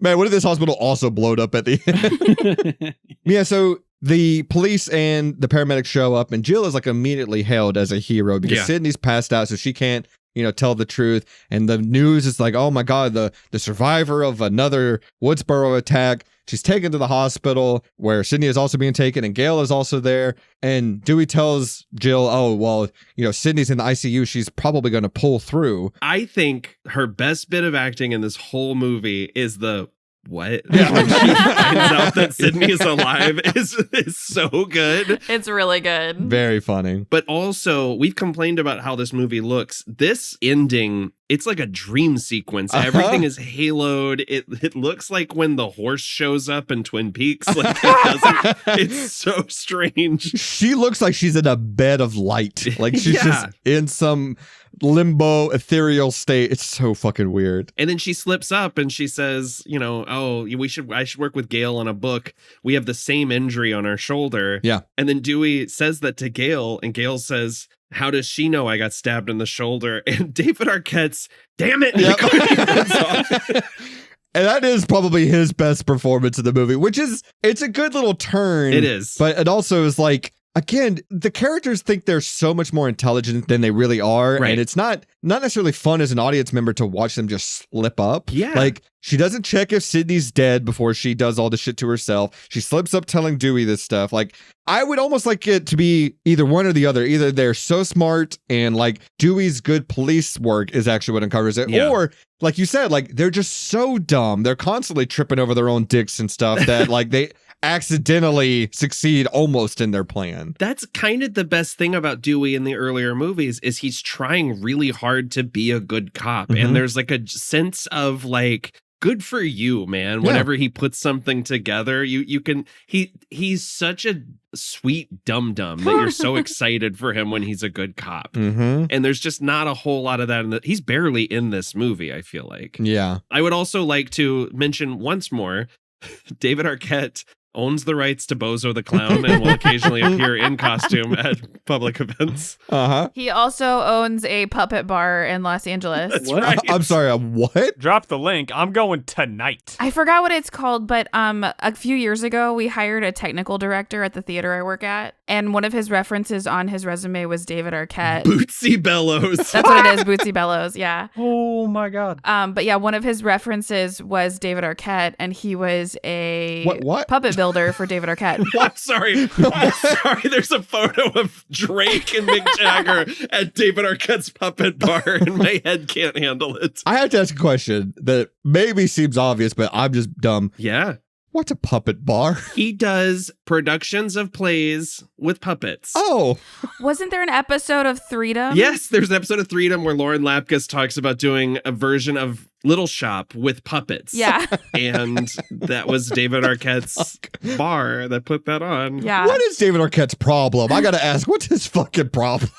Man, what if this hospital also blowed up at the end? Yeah, so the police and the paramedics show up, and Jill is like immediately hailed as a hero because Sydney's passed out, so she can't, tell the truth. And the news is like, oh my God, the survivor of another Woodsboro attack. She's taken to the hospital where Sydney is also being taken and Gail is also there. And Dewey tells Jill, oh, well, Sydney's in the ICU. She's probably going to pull through. I think her best bit of acting in this whole movie is the what? Yeah. When she finds out that Sydney is alive is so good. It's really good. Very funny. But also, we've complained about how this movie looks. This ending, it's like a dream sequence. Everything is haloed. It looks like when the horse shows up in Twin Peaks. Like it's so strange. She looks like she's in a bed of light. Like she's just in some limbo ethereal state. It's so fucking weird. And then she slips up and she says, I should work with Gail on a book. We have the same injury on our shoulder. Yeah. And then Dewey says that to Gail, and Gail says, how does she know I got stabbed in the shoulder? And David Arquette's, damn it. Yep. And that is probably his best performance in the movie, it's a good little turn. It is. But it also is like, again, the characters think they're so much more intelligent than they really are. Right. And it's not necessarily fun as an audience member to watch them just slip up. Yeah. Like, she doesn't check if Sydney's dead before she does all the shit to herself. She slips up telling Dewey this stuff. Like, I would almost like it to be either one or the other. Either they're so smart and like Dewey's good police work is actually what uncovers it. Yeah. Or, like you said, like they're just so dumb. They're constantly tripping over their own dicks and stuff that like they accidentally succeed almost in their plan. That's kind of the best thing about Dewey in the earlier movies is he's trying really hard to be a good cop. Mm-hmm. And there's like a sense of like, good for you, man. Whenever he puts something together, you can, he's such a sweet dum-dum that you're so excited for him when he's a good cop. Mm-hmm. And there's just not a whole lot of that. He's barely in this movie, I feel like. Yeah. I would also like to mention once more, David Arquette owns the rights to Bozo the Clown and will occasionally appear in costume at public events. Uh-huh. He also owns a puppet bar in Los Angeles. That's What? right. I'm sorry, what? Drop the link. I'm going tonight. I forgot what it's called, but a few years ago, we hired a technical director at the theater I work at, and one of his references on his resume was David Arquette. Bootsy Bellows. That's what it is, Bootsy Bellows, yeah. Oh my God. But yeah, one of his references was David Arquette, and he was a What? puppet builder for David Arquette. I'm sorry. There's a photo of Drake and Mick Jagger at David Arquette's puppet bar, and my head can't handle it. I have to ask a question that maybe seems obvious, but I'm just dumb. Yeah. What's a puppet bar? He does productions of plays with puppets. Oh. Wasn't there an episode of Freedom? Yes, there's an episode of Freedom where Lauren Lapkus talks about doing a version of Little Shop with puppets. Yeah. And that was David Arquette's bar that put that on. Yeah. What is David Arquette's problem? I gotta ask, what's his fucking problem?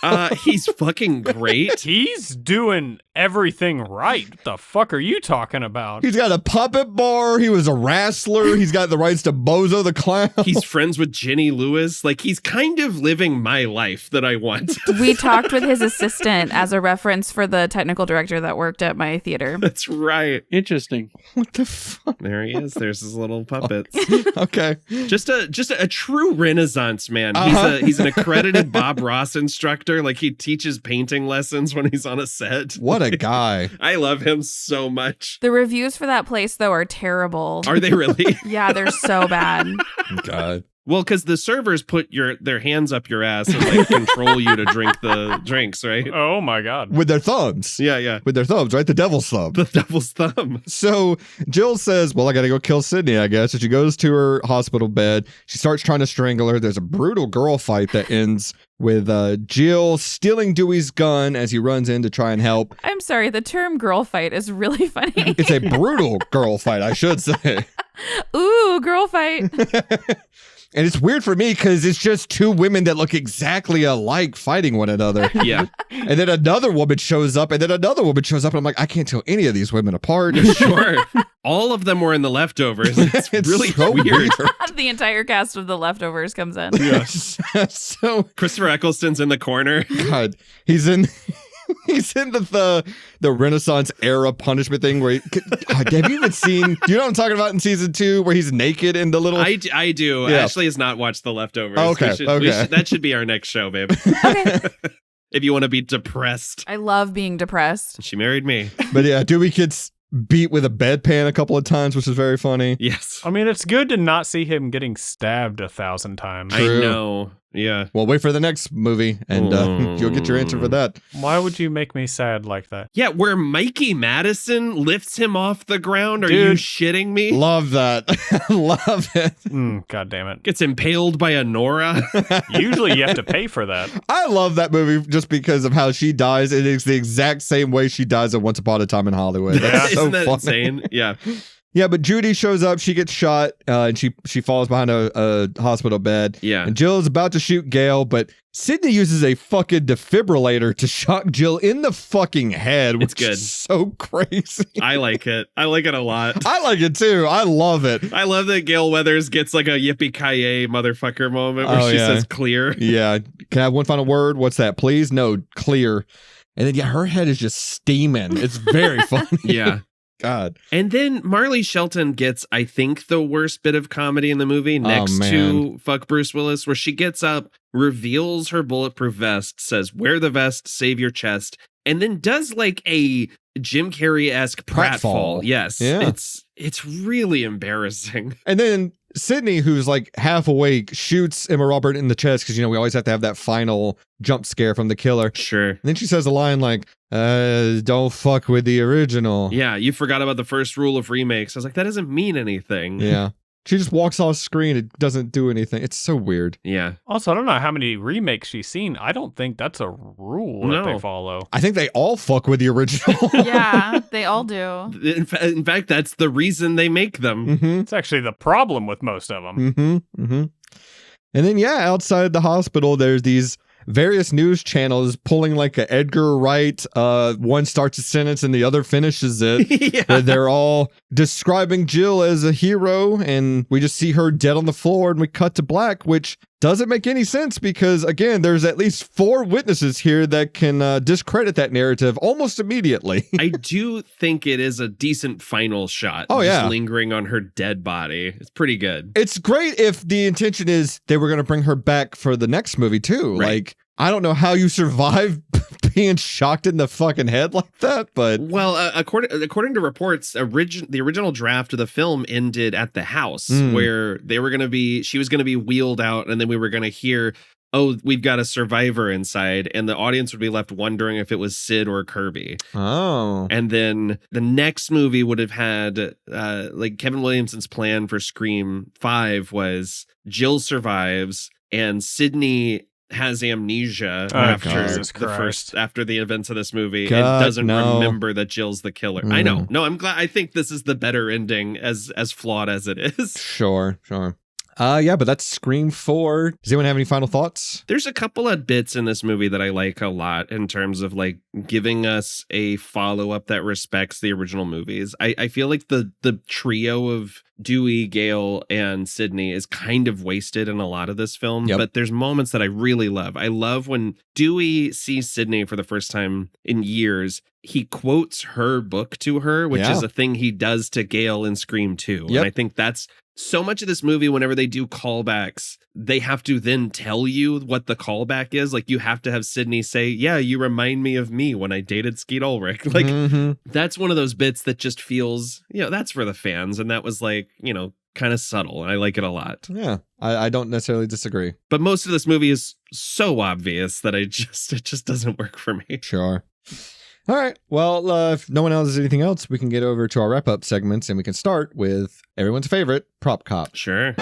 He's fucking great. He's doing everything right. What the fuck are you talking about? He's got a puppet bar. He was a wrestler. He's got the rights to Bozo the Clown. He's friends with Jenny Lewis. Like, he's kind of living my life that I want. We talked with his assistant as a reference for the technical director that worked at my theater. That's right. Interesting. What the fuck? There he is. There's his little puppets. Okay. Just a true Renaissance man. Uh-huh. He's an accredited Bob Ross instructor. Like, he teaches painting lessons when he's on a set. What a guy. I love him so much. The reviews for that place, though, are terrible. Are they really? Yeah, they're so bad. God. Well, because the servers put their hands up your ass and like control you to drink the drinks, right? Oh my God. With their thumbs. Yeah. With their thumbs, right? The devil's thumb. The devil's thumb. So Jill says, well, I got to go kill Sydney, I guess. So she goes to her hospital bed. She starts trying to strangle her. There's a brutal girl fight that ends with Jill stealing Dewey's gun as he runs in to try and help. I'm sorry, the term girl fight is really funny. It's a brutal girl fight, I should say. Ooh, girl fight. And it's weird for me because it's just two women that look exactly alike fighting one another. Yeah. And then another woman shows up, and then another woman shows up, and I'm like, I can't tell any of these women apart. Sure. All of them were in The Leftovers. It's really so weird. The entire cast of The Leftovers comes in. Yes. So Christopher Eccleston's in the corner. God, he's in the Renaissance era punishment thing where God, have you even seen, do you know what I'm talking about in season 2 where he's naked in the little I do. Yeah. Ashley has not watched The Leftovers. Okay, okay. That should be our next show, babe. Okay. If you want to be depressed. I love being depressed. She married me. But yeah, Dewey gets beat with a bedpan a couple of times, which is very funny. Yes. I mean, it's good to not see him getting stabbed 1,000 times. True. I know. Yeah. Well, wait for the next movie, and you'll get your answer for that. Why would you make me sad like that? Yeah, where Mikey Madison lifts him off the ground. Are you shitting me? Love that. Love it. God damn it. Gets impaled by a Nora. Usually you have to pay for that. I love that movie just because of how she dies. It is the exact same way she dies in Once Upon a Time in Hollywood. That's so Isn't that funny. insane? Yeah. Yeah, but Judy shows up. She gets shot, and she falls behind a hospital bed. Yeah. And Jill is about to shoot Gale, but Sydney uses a fucking defibrillator to shock Jill in the fucking head, which It's good. is so crazy. I like it. I like it a lot. I like it too. I love it. I love that Gail Weathers gets like a yippee-ki-yay motherfucker moment where she says clear. Yeah. Can I have one final word? What's that, please? No, clear. And then, her head is just steaming. It's very funny. Yeah. God. And then Marley Shelton gets, I think, the worst bit of comedy in the movie next to Fuck Bruce Willis, where she gets up, reveals her bulletproof vest, says, wear the vest, save your chest, and then does like a Jim Carrey-esque pratfall. Yes. Yeah. It's really embarrassing. And then Sydney, who's like half awake, shoots Emma Robert in the chest because, we always have to have that final jump scare from the killer. Sure. And then she says a line like, don't fuck with the original. Yeah, you forgot about the first rule of remakes. I was like, that doesn't mean anything. Yeah. She just walks off screen. It doesn't do anything. It's so weird. Yeah. Also, I don't know how many remakes she's seen. I don't think that's a rule that they follow. I think they all fuck with the original. Yeah, they all do. In fact, that's the reason they make them. Mm-hmm. It's actually the problem with most of them. Mm-hmm. Mm-hmm. And then, outside the hospital, there's these various news channels pulling like a Edgar Wright, one starts a sentence and the other finishes it. Yeah. Where they're all describing Jill as a hero, and we just see her dead on the floor, and we cut to black, which doesn't make any sense because, again, there's at least 4 witnesses here that can discredit that narrative almost immediately. I do think it is a decent final shot. Oh, just yeah. lingering on her dead body. It's pretty good. It's great if the intention is they were going to bring her back for the next movie, too. Right. Like, I don't know how you survive being shocked in the fucking head like that, but... Well, according to reports, the original draft of the film ended at the house where she was going to be wheeled out, and then we were going to hear, oh, we've got a survivor inside, and the audience would be left wondering if it was Sid or Kirby. Oh. And then the next movie would have had, like Kevin Williamson's plan for Scream 5 was Jill survives, and Sydney has amnesia after the events of this movie and doesn't remember that Jill's the killer. I know. No, I'm glad. I think this is the better ending, as flawed as it is. Sure. But that's Scream 4. Does anyone have any final thoughts? There's a couple of bits in this movie that I like a lot in terms of like giving us a follow-up that respects the original movies. I feel like the trio of Dewey, Gale, and Sydney is kind of wasted in a lot of this film, but there's moments that I really love. I love when Dewey sees Sydney for the first time in years. He quotes her book to her, which is a thing he does to Gale in Scream 2. And I think that's so much of this movie, whenever they do callbacks, they have to then tell you what the callback is. Like, you have to have Sydney say, yeah, you remind me of me when I dated Skeet Ulrich. Like, that's one of those bits that just feels, that's for the fans. And that was like, kind of subtle. I like it a lot. Yeah, I don't necessarily disagree. But most of this movie is so obvious that it just doesn't work for me. Sure. All right. Well, if no one else has anything else, we can get over to our wrap-up segments, and we can start with everyone's favorite, Prop Cop. Sure.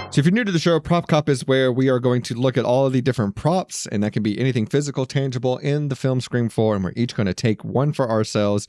So if you're new to the show, Prop Cop is where we are going to look at all of the different props, and that can be anything physical, tangible in the film Scream 4, and we're each going to take one for ourselves.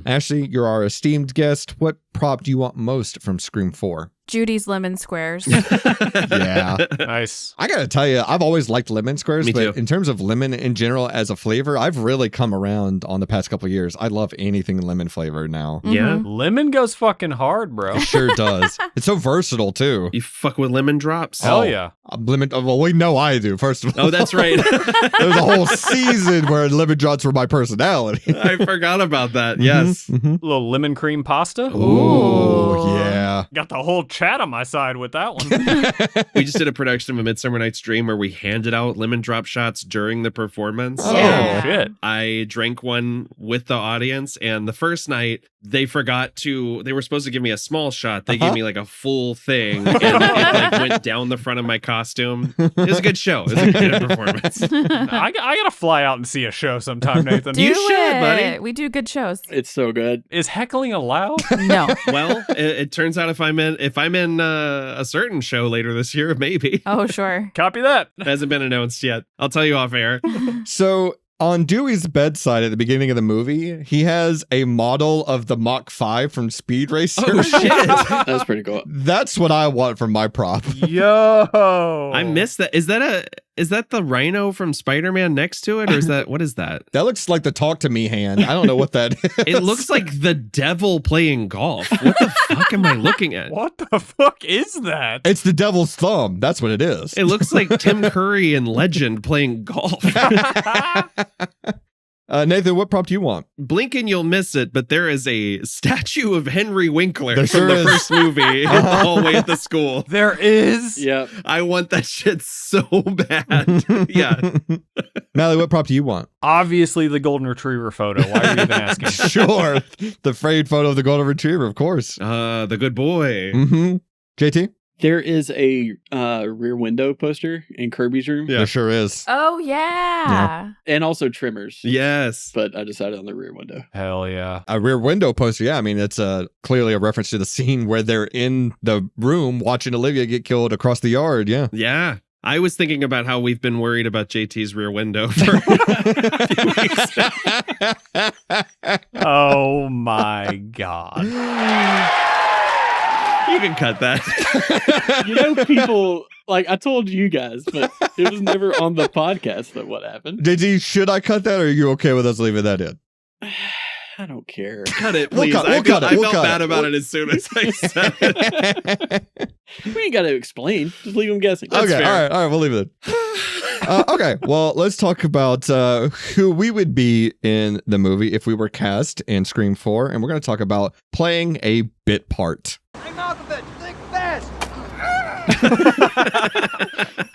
Ashley, you're our esteemed guest. What prop do you want most from Scream 4? Judy's lemon squares. Yeah. Nice. I gotta tell you, I've always liked lemon squares, Me but too. in terms of lemon in general as a flavor, I've really come around on the past couple of years. I love anything lemon flavored now. Yeah. Lemon goes fucking hard, bro. It sure does. It's so versatile too. You fuck with lemon drops? Hell yeah. Well, we know I do, first of all. Oh, that's right. There's a whole season where lemon drops were my personality. I forgot about that. Yes. A little lemon cream pasta. Ooh, yeah. Got the whole chat on my side with that one. We just did a production of A Midsummer Night's Dream where we handed out lemon drop shots during the performance. Oh, shit. I drank one with the audience, and the first night they were supposed to give me a small shot. They gave me like a full thing, and it like went down the front of my costume. It was a good show. It was a good performance. I gotta fly out and see a show sometime, Nathan. You should, buddy. We do good shows. It's so good. Is heckling allowed? No. Well, it turns out if I'm in a certain show later this year, maybe. Oh, sure. Copy that. Hasn't been announced yet. I'll tell you off air. So on Dewey's bedside at the beginning of the movie, he has a model of the Mach 5 from Speed Racer. Oh, shit. That's pretty cool. That's what I want from my prop. Yo. I missed that. Is that the rhino from Spider-Man next to it? Or what is that? That looks like the talk to me hand. I don't know what that is. It looks like the devil playing golf. What the fuck am I looking at? What the fuck is that? It's the devil's thumb. That's what it is. It looks like Tim Curry in Legend playing golf. Nathan, what prop do you want? Blink and you'll miss it, but there is a statue of Henry Winkler There from sure the is. first movie in the hallway at the school. There is? Yep. I want that shit so bad. Yeah. Mally, what prop do you want? Obviously the golden retriever photo. Why are you even asking? Sure. The framed photo of the golden retriever, of course. The good boy. Mm-hmm. JT? There is a rear window poster in Kirby's room. There sure is. Oh, yeah. And also trimmers. Yes. But I decided on the rear window. Hell yeah. A rear window poster, yeah. I mean, it's clearly a reference to the scene where they're in the room watching Olivia get killed across the yard, yeah. Yeah. I was thinking about how we've been worried about JT's rear window for a few weeks. Oh my God. You can cut that. You know, people, like, I told you guys, but it was never on the podcast that what happened. JT, should I cut that or are you okay with us leaving that in? I don't care. Cut it, We'll please. cut it, I we'll felt cut it, we'll cut bad it. about it as soon as I said it. We ain't got to explain. Just leave them guessing. That's Okay, fair. all right, we'll leave it in. Okay, well, let's talk about who we would be in the movie if we were cast in Scream 4, and we're going to talk about playing a bit part. Hey, Malkovich, think fast!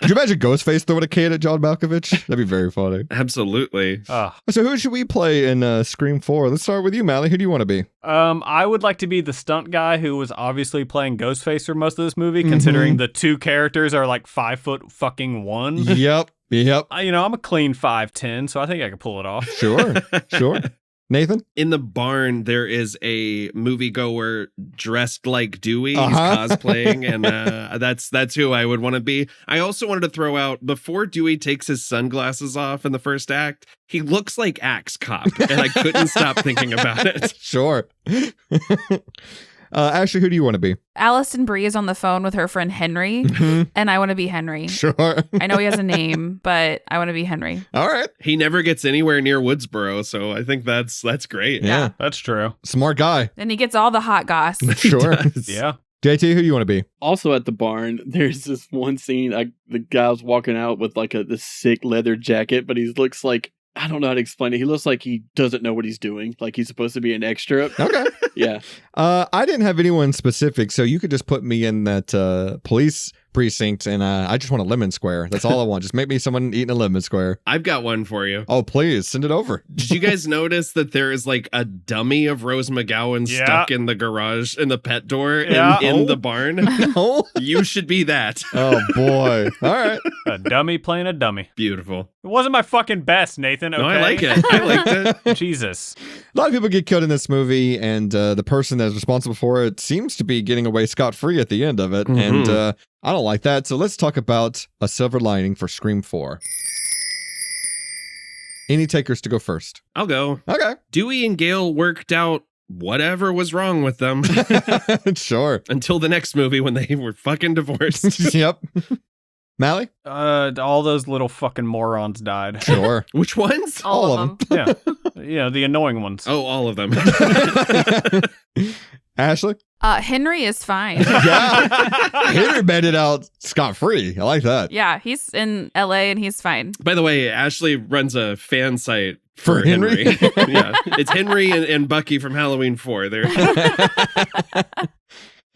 Could you imagine Ghostface throwing a can at John Malkovich? That'd be very funny. Absolutely. So who should we play in Scream 4? Let's start with you, Mally. Who do you want to be? I would like to be the stunt guy who was obviously playing Ghostface for most of this movie, considering the two characters are like 5'1". Yep. I'm a clean 5'10", so I think I could pull it off. Sure. Nathan? In the barn, there is a moviegoer dressed like Dewey. He's Uh-huh. cosplaying, and that's who I would want to be. I also wanted to throw out, before Dewey takes his sunglasses off in the first act, he looks like Axe Cop, and I couldn't stop thinking about it. Sure. Ashley, who do you want to be? Alison Brie is on the phone with her friend Henry, and I want to be Henry. Sure. I know he has a name, but I want to be Henry. All right. He never gets anywhere near Woodsboro, so I think that's great. Yeah. That's true. Smart guy. And he gets all the hot goss. Sure. Yeah. JT, who do you want to be? Also at the barn, there's this one scene. The guy's walking out with like this sick leather jacket, but he looks like, I don't know how to explain it. He looks like he doesn't know what he's doing. Like he's supposed to be an extra. Okay. Yeah. I didn't have anyone specific, so you could just put me in that police precinct, and I just want a lemon square. That's all I want. Just make me someone eating a lemon square. I've got one for you. Oh, please send it over. Did you guys notice that there is like a dummy of Rose McGowan stuck in the garage, in the pet door in the barn? No. You should be that. Oh, boy. All right. A dummy playing a dummy. Beautiful. It wasn't my fucking best, Nathan. Okay? No, I like it. I liked it. Jesus. A lot of people get killed in this movie, and the person that's responsible for it seems to be getting away scot-free at the end of it. And I don't like that. So let's talk about a silver lining for Scream 4. Any takers to go first? I'll go. Okay. Dewey and Gale worked out whatever was wrong with them. Sure. Until the next movie when they were fucking divorced. Yep. Mally? All those little fucking morons died. Sure. Which ones? All of them. Yeah, the annoying ones. Oh, all of them. Ashley? Henry is fine. Yeah. Henry made it out scot-free. I like that. Yeah, he's in LA and he's fine. By the way, Ashley runs a fan site For Henry? Yeah. It's Henry and Bucky from Halloween 4. They're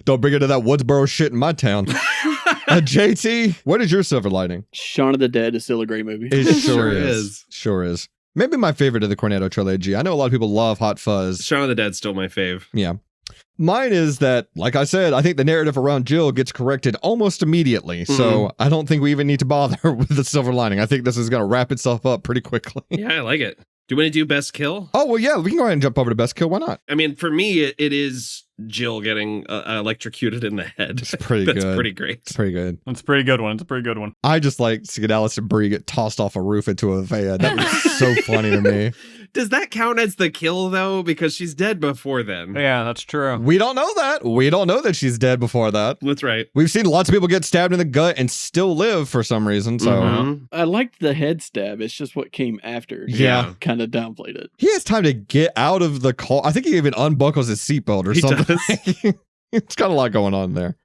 Don't bring it to that Woodsboro shit in my town. JT, what is your silver lining? Shaun of the Dead is still a great movie. It sure is. Sure is. Maybe my favorite of the Cornetto trilogy. I know a lot of people love Hot Fuzz. Shaun of the Dead's still my fave. Yeah. Mine is that, like I said, I think the narrative around Jill gets corrected almost immediately. So I don't think we even need to bother with the silver lining. I think this is going to wrap itself up pretty quickly. Yeah, I like it. Do you want to do best kill? Oh, well, yeah, we can go ahead and jump over to best kill. Why not? I mean, for me, it is Jill getting electrocuted in the head. It's pretty good. That's pretty great. It's pretty good. That's a pretty good one. It's a pretty good one. I just like seeing Alison and Brie get tossed off a roof into a van. That was so funny to me. Does that count as the kill, though? Because she's dead before then. Yeah, that's true. We don't know that. We don't know that she's dead before that. That's right. We've seen lots of people get stabbed in the gut and still live for some reason. So I liked the head stab. It's just what came after. Yeah. Kind of downplayed it. He has time to get out of the car. I think he even unbuckles his seatbelt or He something. does. It's got a lot going on there.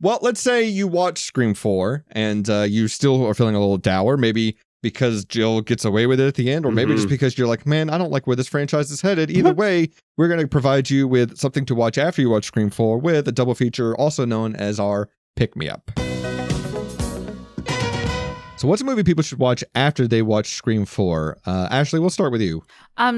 Well, let's say you watch Scream 4 and you still are feeling a little dour, maybe because Jill gets away with it at the end, or maybe just because you're like, man, I don't like where this franchise is headed. Either way, we're going to provide you with something to watch after you watch Scream 4 with a double feature, also known as our Pick Me Up. So what's a movie people should watch after they watch Scream 4? Ashley, we'll start with you.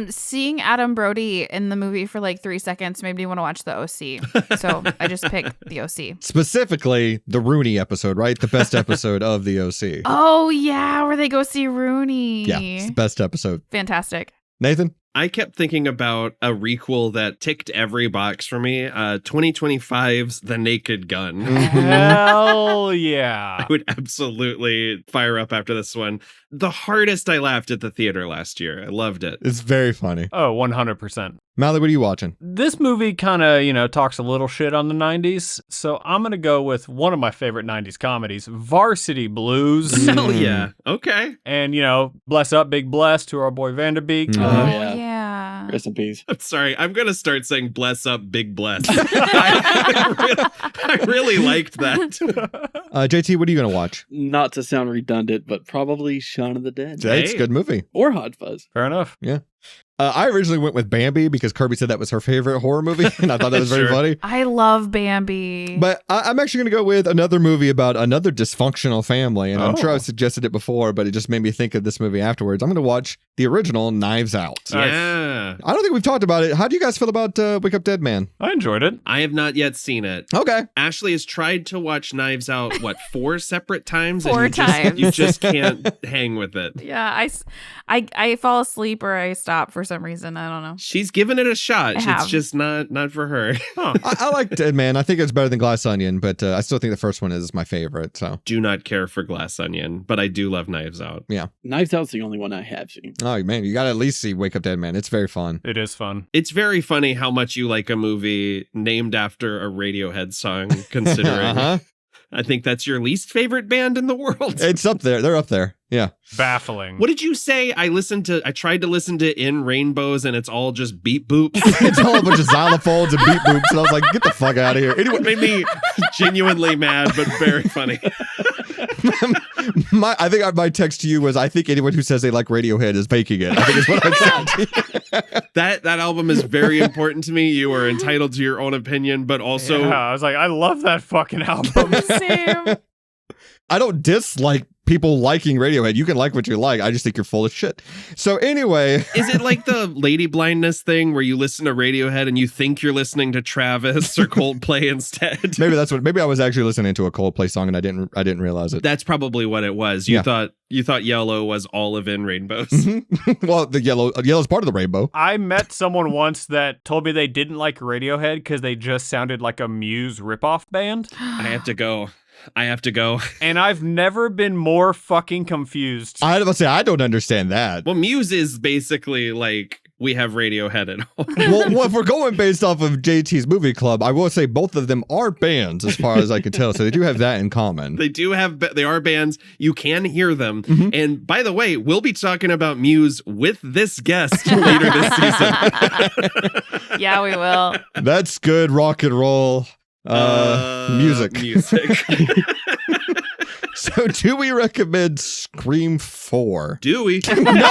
Seeing Adam Brody in the movie for like 3 seconds made me want to watch the OC. So I just picked the OC. Specifically, the Rooney episode, right? The best episode of the OC. Oh, yeah, where they go see Rooney. Yeah, it's the best episode. Fantastic. Nathan? I kept thinking about a requel that ticked every box for me. 2025's The Naked Gun. Hell yeah. I would absolutely fire up after this one. The hardest I laughed at the theater last year. I loved it. It's very funny. Oh, 100%. Mally, what are you watching? This movie kind of, talks a little shit on the 90s. So I'm going to go with one of my favorite 90s comedies, Varsity Blues. Hell yeah. Okay. And, bless up, big bless to our boy Vanderbeek. Yeah. Rest in peace. I'm sorry. I'm going to start saying bless up, big bless. I really liked that. JT, what are you going to watch? Not to sound redundant, but probably Shaun of the Dead. It's a good movie. Or Hot Fuzz. Fair enough. Yeah. I originally went with Bambi because Kirby said that was her favorite horror movie, and I thought that was very funny. I love Bambi. But I'm actually going to go with another movie about another dysfunctional family, and I'm sure I've suggested it before, but it just made me think of this movie afterwards. I'm going to watch the original Knives Out. Yeah. I don't think we've talked about it. How do you guys feel about Wake Up Dead Man? I enjoyed it. I have not yet seen it. Okay. Ashley has tried to watch Knives Out, 4 separate times? 4 times. You just can't hang with it. Yeah, I fall asleep or I stop for some reason. I don't know. She's given it a shot. It's just not for her. I like Dead Man. I think it's better than Glass Onion, but I still think the first one is my favorite. So do not care for Glass Onion, but I do love Knives Out. Yeah. Knives Out's the only one I have seen. Oh, man, you got to at least see Wake Up Dead Man. It's very fun. It is fun. It's very funny how much you like a movie named after a Radiohead song, considering I think that's your least favorite band in the world. It's up there. They're up there. Yeah. Baffling. What did you say? I tried to listen to In Rainbows and it's all just beat boops. It's all a bunch of xylophones and beat boops. And I was like, get the fuck out of here. Anyway, it made me genuinely mad, but very funny. I think my text to you was, I think anyone who says they like Radiohead is faking it. I think is what I said to you. That album is very important to me. You are entitled to your own opinion, but also... Yeah, I was like, I love that fucking album. Same. I don't dislike people liking Radiohead. You can like what you like. I just think you're full of shit. So anyway. Is it like the lady blindness thing where you listen to Radiohead and you think you're listening to Travis or Coldplay instead? Maybe I was actually listening to a Coldplay song and I didn't realize it. That's probably what it was. You thought Yellow was all of In Rainbows. Mm-hmm. Well, the yellow's part of the rainbow. I met someone once that told me they didn't like Radiohead because they just sounded like a Muse ripoff band. I have to go. And I've never been more fucking confused. I was about to say, I don't understand that. Well, Muse is basically like we have Radiohead at home. Well, if we're going based off of JT's movie club, I will say both of them are bands as far as I could tell. So they do have that in common. They are bands. You can hear them. Mm-hmm. And by the way, we'll be talking about Muse with this guest later this season. Yeah, we will. That's good rock and roll music. So do we recommend Scream 4? Do we? No.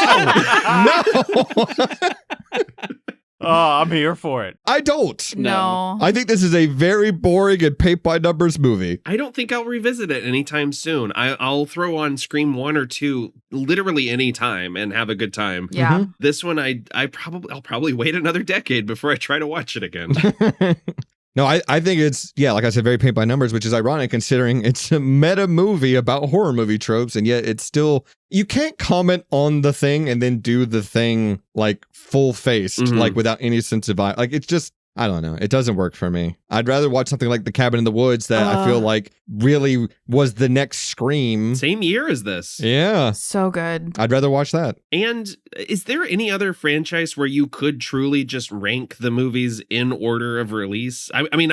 Oh, I'm here for it. I don't. No. I think this is a very boring and paint by numbers movie. I don't think I'll revisit it anytime soon. I'll throw on Scream 1 or 2 literally any time and have a good time. Yeah. This one, I'll probably wait another decade before I try to watch it again. No, I think it's, like I said, very paint by numbers, which is ironic considering it's a meta movie about horror movie tropes, and yet it's still, you can't comment on the thing and then do the thing like full faced, like without any sense of, like it's just, I don't know. It doesn't work for me. I'd rather watch something like The Cabin in the Woods that I feel like really was the next Scream. Same year as this. Yeah. So good. I'd rather watch that. And is there any other franchise where you could truly just rank the movies in order of release? I mean,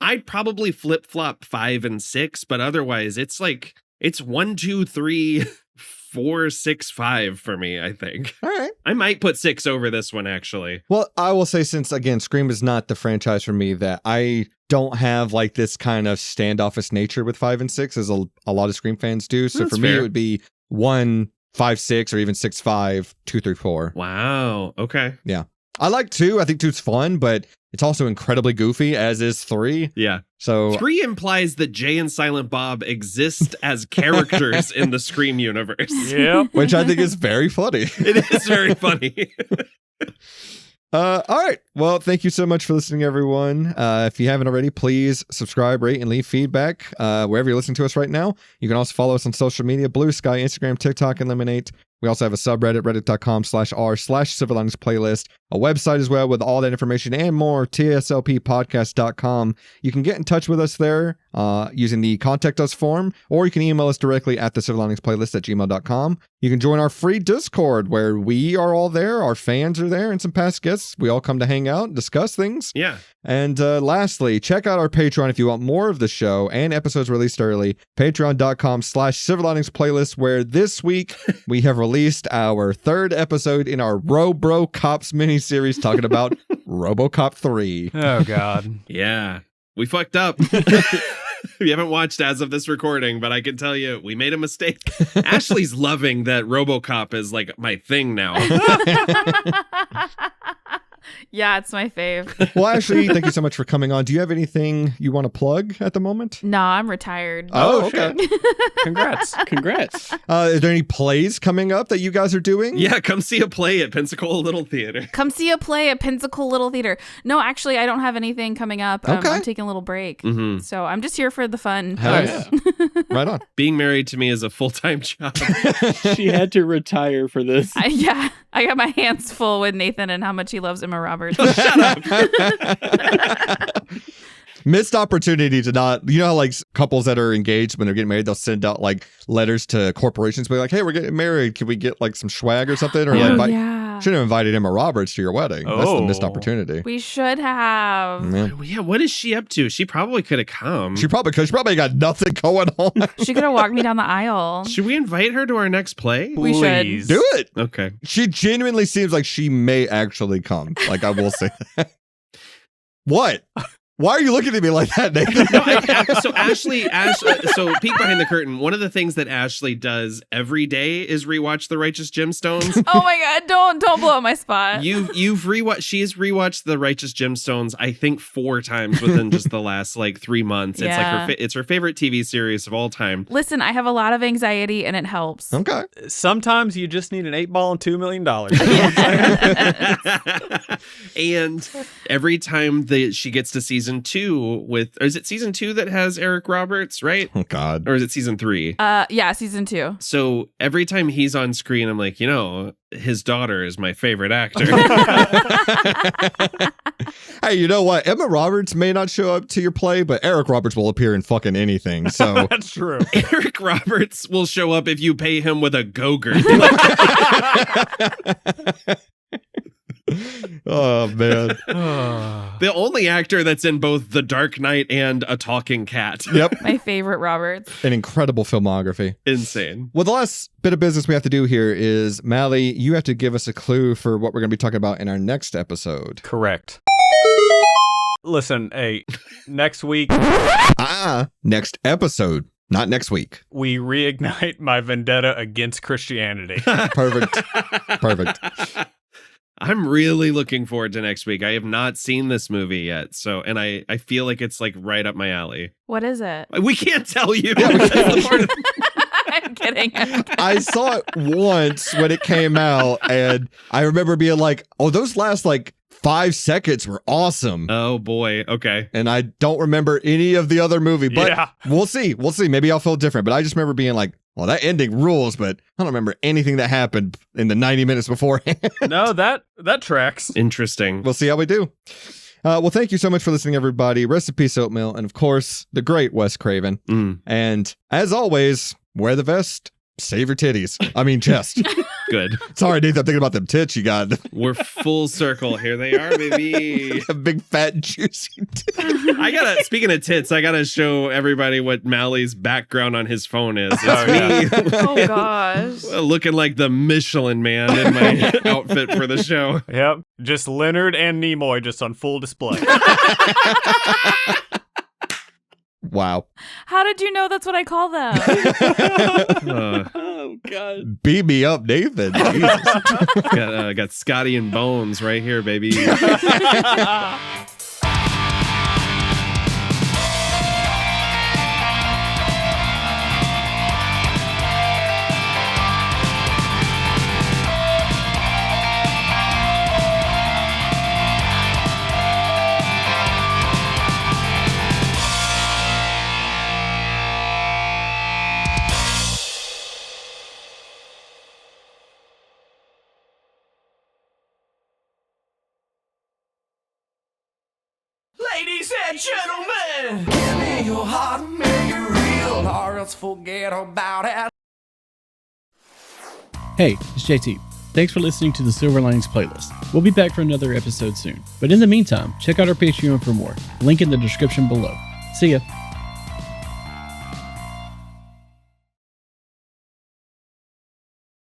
I'd probably flip-flop 5 and 6, but otherwise it's 1, 2, 3, 4, 6, 5 for me, I think. All right. I might put 6 over this one, actually. Well, I will say, since, again, Scream is not the franchise for me, that I don't have like this kind of standoffish nature with 5 and 6 as a lot of Scream fans do. So That's for me, fair. it would be 1, 5, 6, or even 6, 5, 2, 3, 4. Wow. Okay. Yeah. I like 2. I think 2's fun, but it's also incredibly goofy, as is 3. Yeah. So 3 implies that Jay and Silent Bob exist as characters in the Scream universe. Yeah. which I think is very funny. It is very funny. All right. Well, thank you so much for listening, everyone. If you haven't already, please subscribe, rate, and leave feedback wherever you're listening to us right now. You can also follow us on social media, Blue Sky, Instagram, TikTok, and Lemonade. We also have a subreddit, reddit.com/r/Silver Linings Playlist, a website as well with all that information and more, TSLPpodcast.com. You can get in touch with us there using the Contact Us form, or you can email us directly at the silverliningsplaylist@gmail.com. You can join our free Discord where we are all there, our fans are there, and some past guests. We all come to hang out and discuss things. Yeah. And lastly, check out our Patreon if you want more of the show and episodes released early. Patreon.com/Silver Linings Playlist, where this week we have released our 3rd episode in our Bro Cops miniseries talking about RoboCop 3. Oh, God. Yeah. We fucked up. We haven't watched as of this recording, but I can tell you we made a mistake. Ashley's loving that RoboCop is like my thing now. Yeah, it's my fave. Well, Ashley, thank you so much for coming on. Do you have anything you want to plug at the moment? No, I'm retired. Oh, okay. Congrats. Congrats. Is there any plays coming up that you guys are doing? Yeah, come see a play at Pensacola Little Theater. Come see a play at Pensacola Little Theater. No, actually, I don't have anything coming up. Okay. I'm taking a little break. Mm-hmm. So I'm just here for the fun. Hell yeah. Right on. Being married to me is a full-time job. She had to retire for this. I got my hands full with Nathan and how much he loves Emma Roberts. Shut up. Missed opportunity to not, you know how like couples that are engaged when they're getting married, they'll send out like letters to corporations, be like, hey, we're getting married. Can we get like some swag or something? Or Yeah. like, Yeah. should have invited Emma Roberts to your wedding. That's the missed opportunity. We should have. Yeah. Yeah, what is she up to? She probably could have come. She probably got nothing going on. She could have walked me down the aisle. Should we invite her to our next play? We should. Please. Do it. Okay. She genuinely seems like she may actually come. Like, I will say that. What? Why are you looking at me like that, Nathan? No, so Ashley, so peek behind the curtain. One of the things that Ashley does every day is rewatch The Righteous Gemstones. Oh my God! Don't blow up my spot. You've rewatched. She's rewatched The Righteous Gemstones, I think 4 times within just the last like 3 months. It's Yeah. like it's her favorite TV series of all time. Listen, I have a lot of anxiety, and it helps. Okay. Sometimes you just need an 8-ball and $2 million. And every time that she gets to season 2 with, or is it season 2 that has Eric Roberts, right? Oh, God. Or is it season 3? Yeah, season 2. So every time he's on screen, I'm like, his daughter is my favorite actor. Hey, you know what? Emma Roberts may not show up to your play, but Eric Roberts will appear in fucking anything. So That's true. Eric Roberts will show up if you pay him with a go-gurt. Oh, man. The only actor that's in both The Dark Knight and A Talking Cat. Yep. My favorite Roberts. An incredible filmography. Insane. Well, the last bit of business we have to do here is, Mally, you have to give us a clue for what we're going to be talking about in our next episode. Correct. Listen, hey, next week. Next episode. Not next week. We reignite my vendetta against Christianity. Perfect. I'm really looking forward to next week. I have not seen this movie yet, and I feel like it's like right up my alley. What is it? We can't tell you. I'm kidding. I saw it once when it came out, and I remember being like, oh, those last like 5 seconds were awesome. Oh boy. Okay. And I don't remember any of the other movie, but we'll see. Maybe I'll feel different. But I just remember being like, well, that ending rules, but I don't remember anything that happened in the 90 minutes beforehand. No, that tracks. Interesting. We'll see how we do. Well, thank you so much for listening, everybody. Rest in peace, Oatmeal. And of course, the great Wes Craven. And as always, wear the vest, save your titties. I mean, chest. Good. Sorry, Nathan, I'm thinking about them tits you got. We're full circle. Here they are, baby. A big fat juicy tit. Speaking of tits, I gotta show everybody what Mally's background on his phone is. It's me. Oh gosh. Looking like the Michelin Man in my outfit for the show. Yep. Just Leonard and Nimoy just on full display. Wow. How did you know that's what I call them? Oh, God. Beat me up, Nathan. Jesus. Got Scotty and Bones right here, baby. Ladies and gentlemen, give me your heart and make it real, or else forget about it. Hey, it's JT. Thanks for listening to the Silver Linings Playlist. We'll be back for another episode soon. But in the meantime, check out our Patreon for more. Link in the description below. See ya.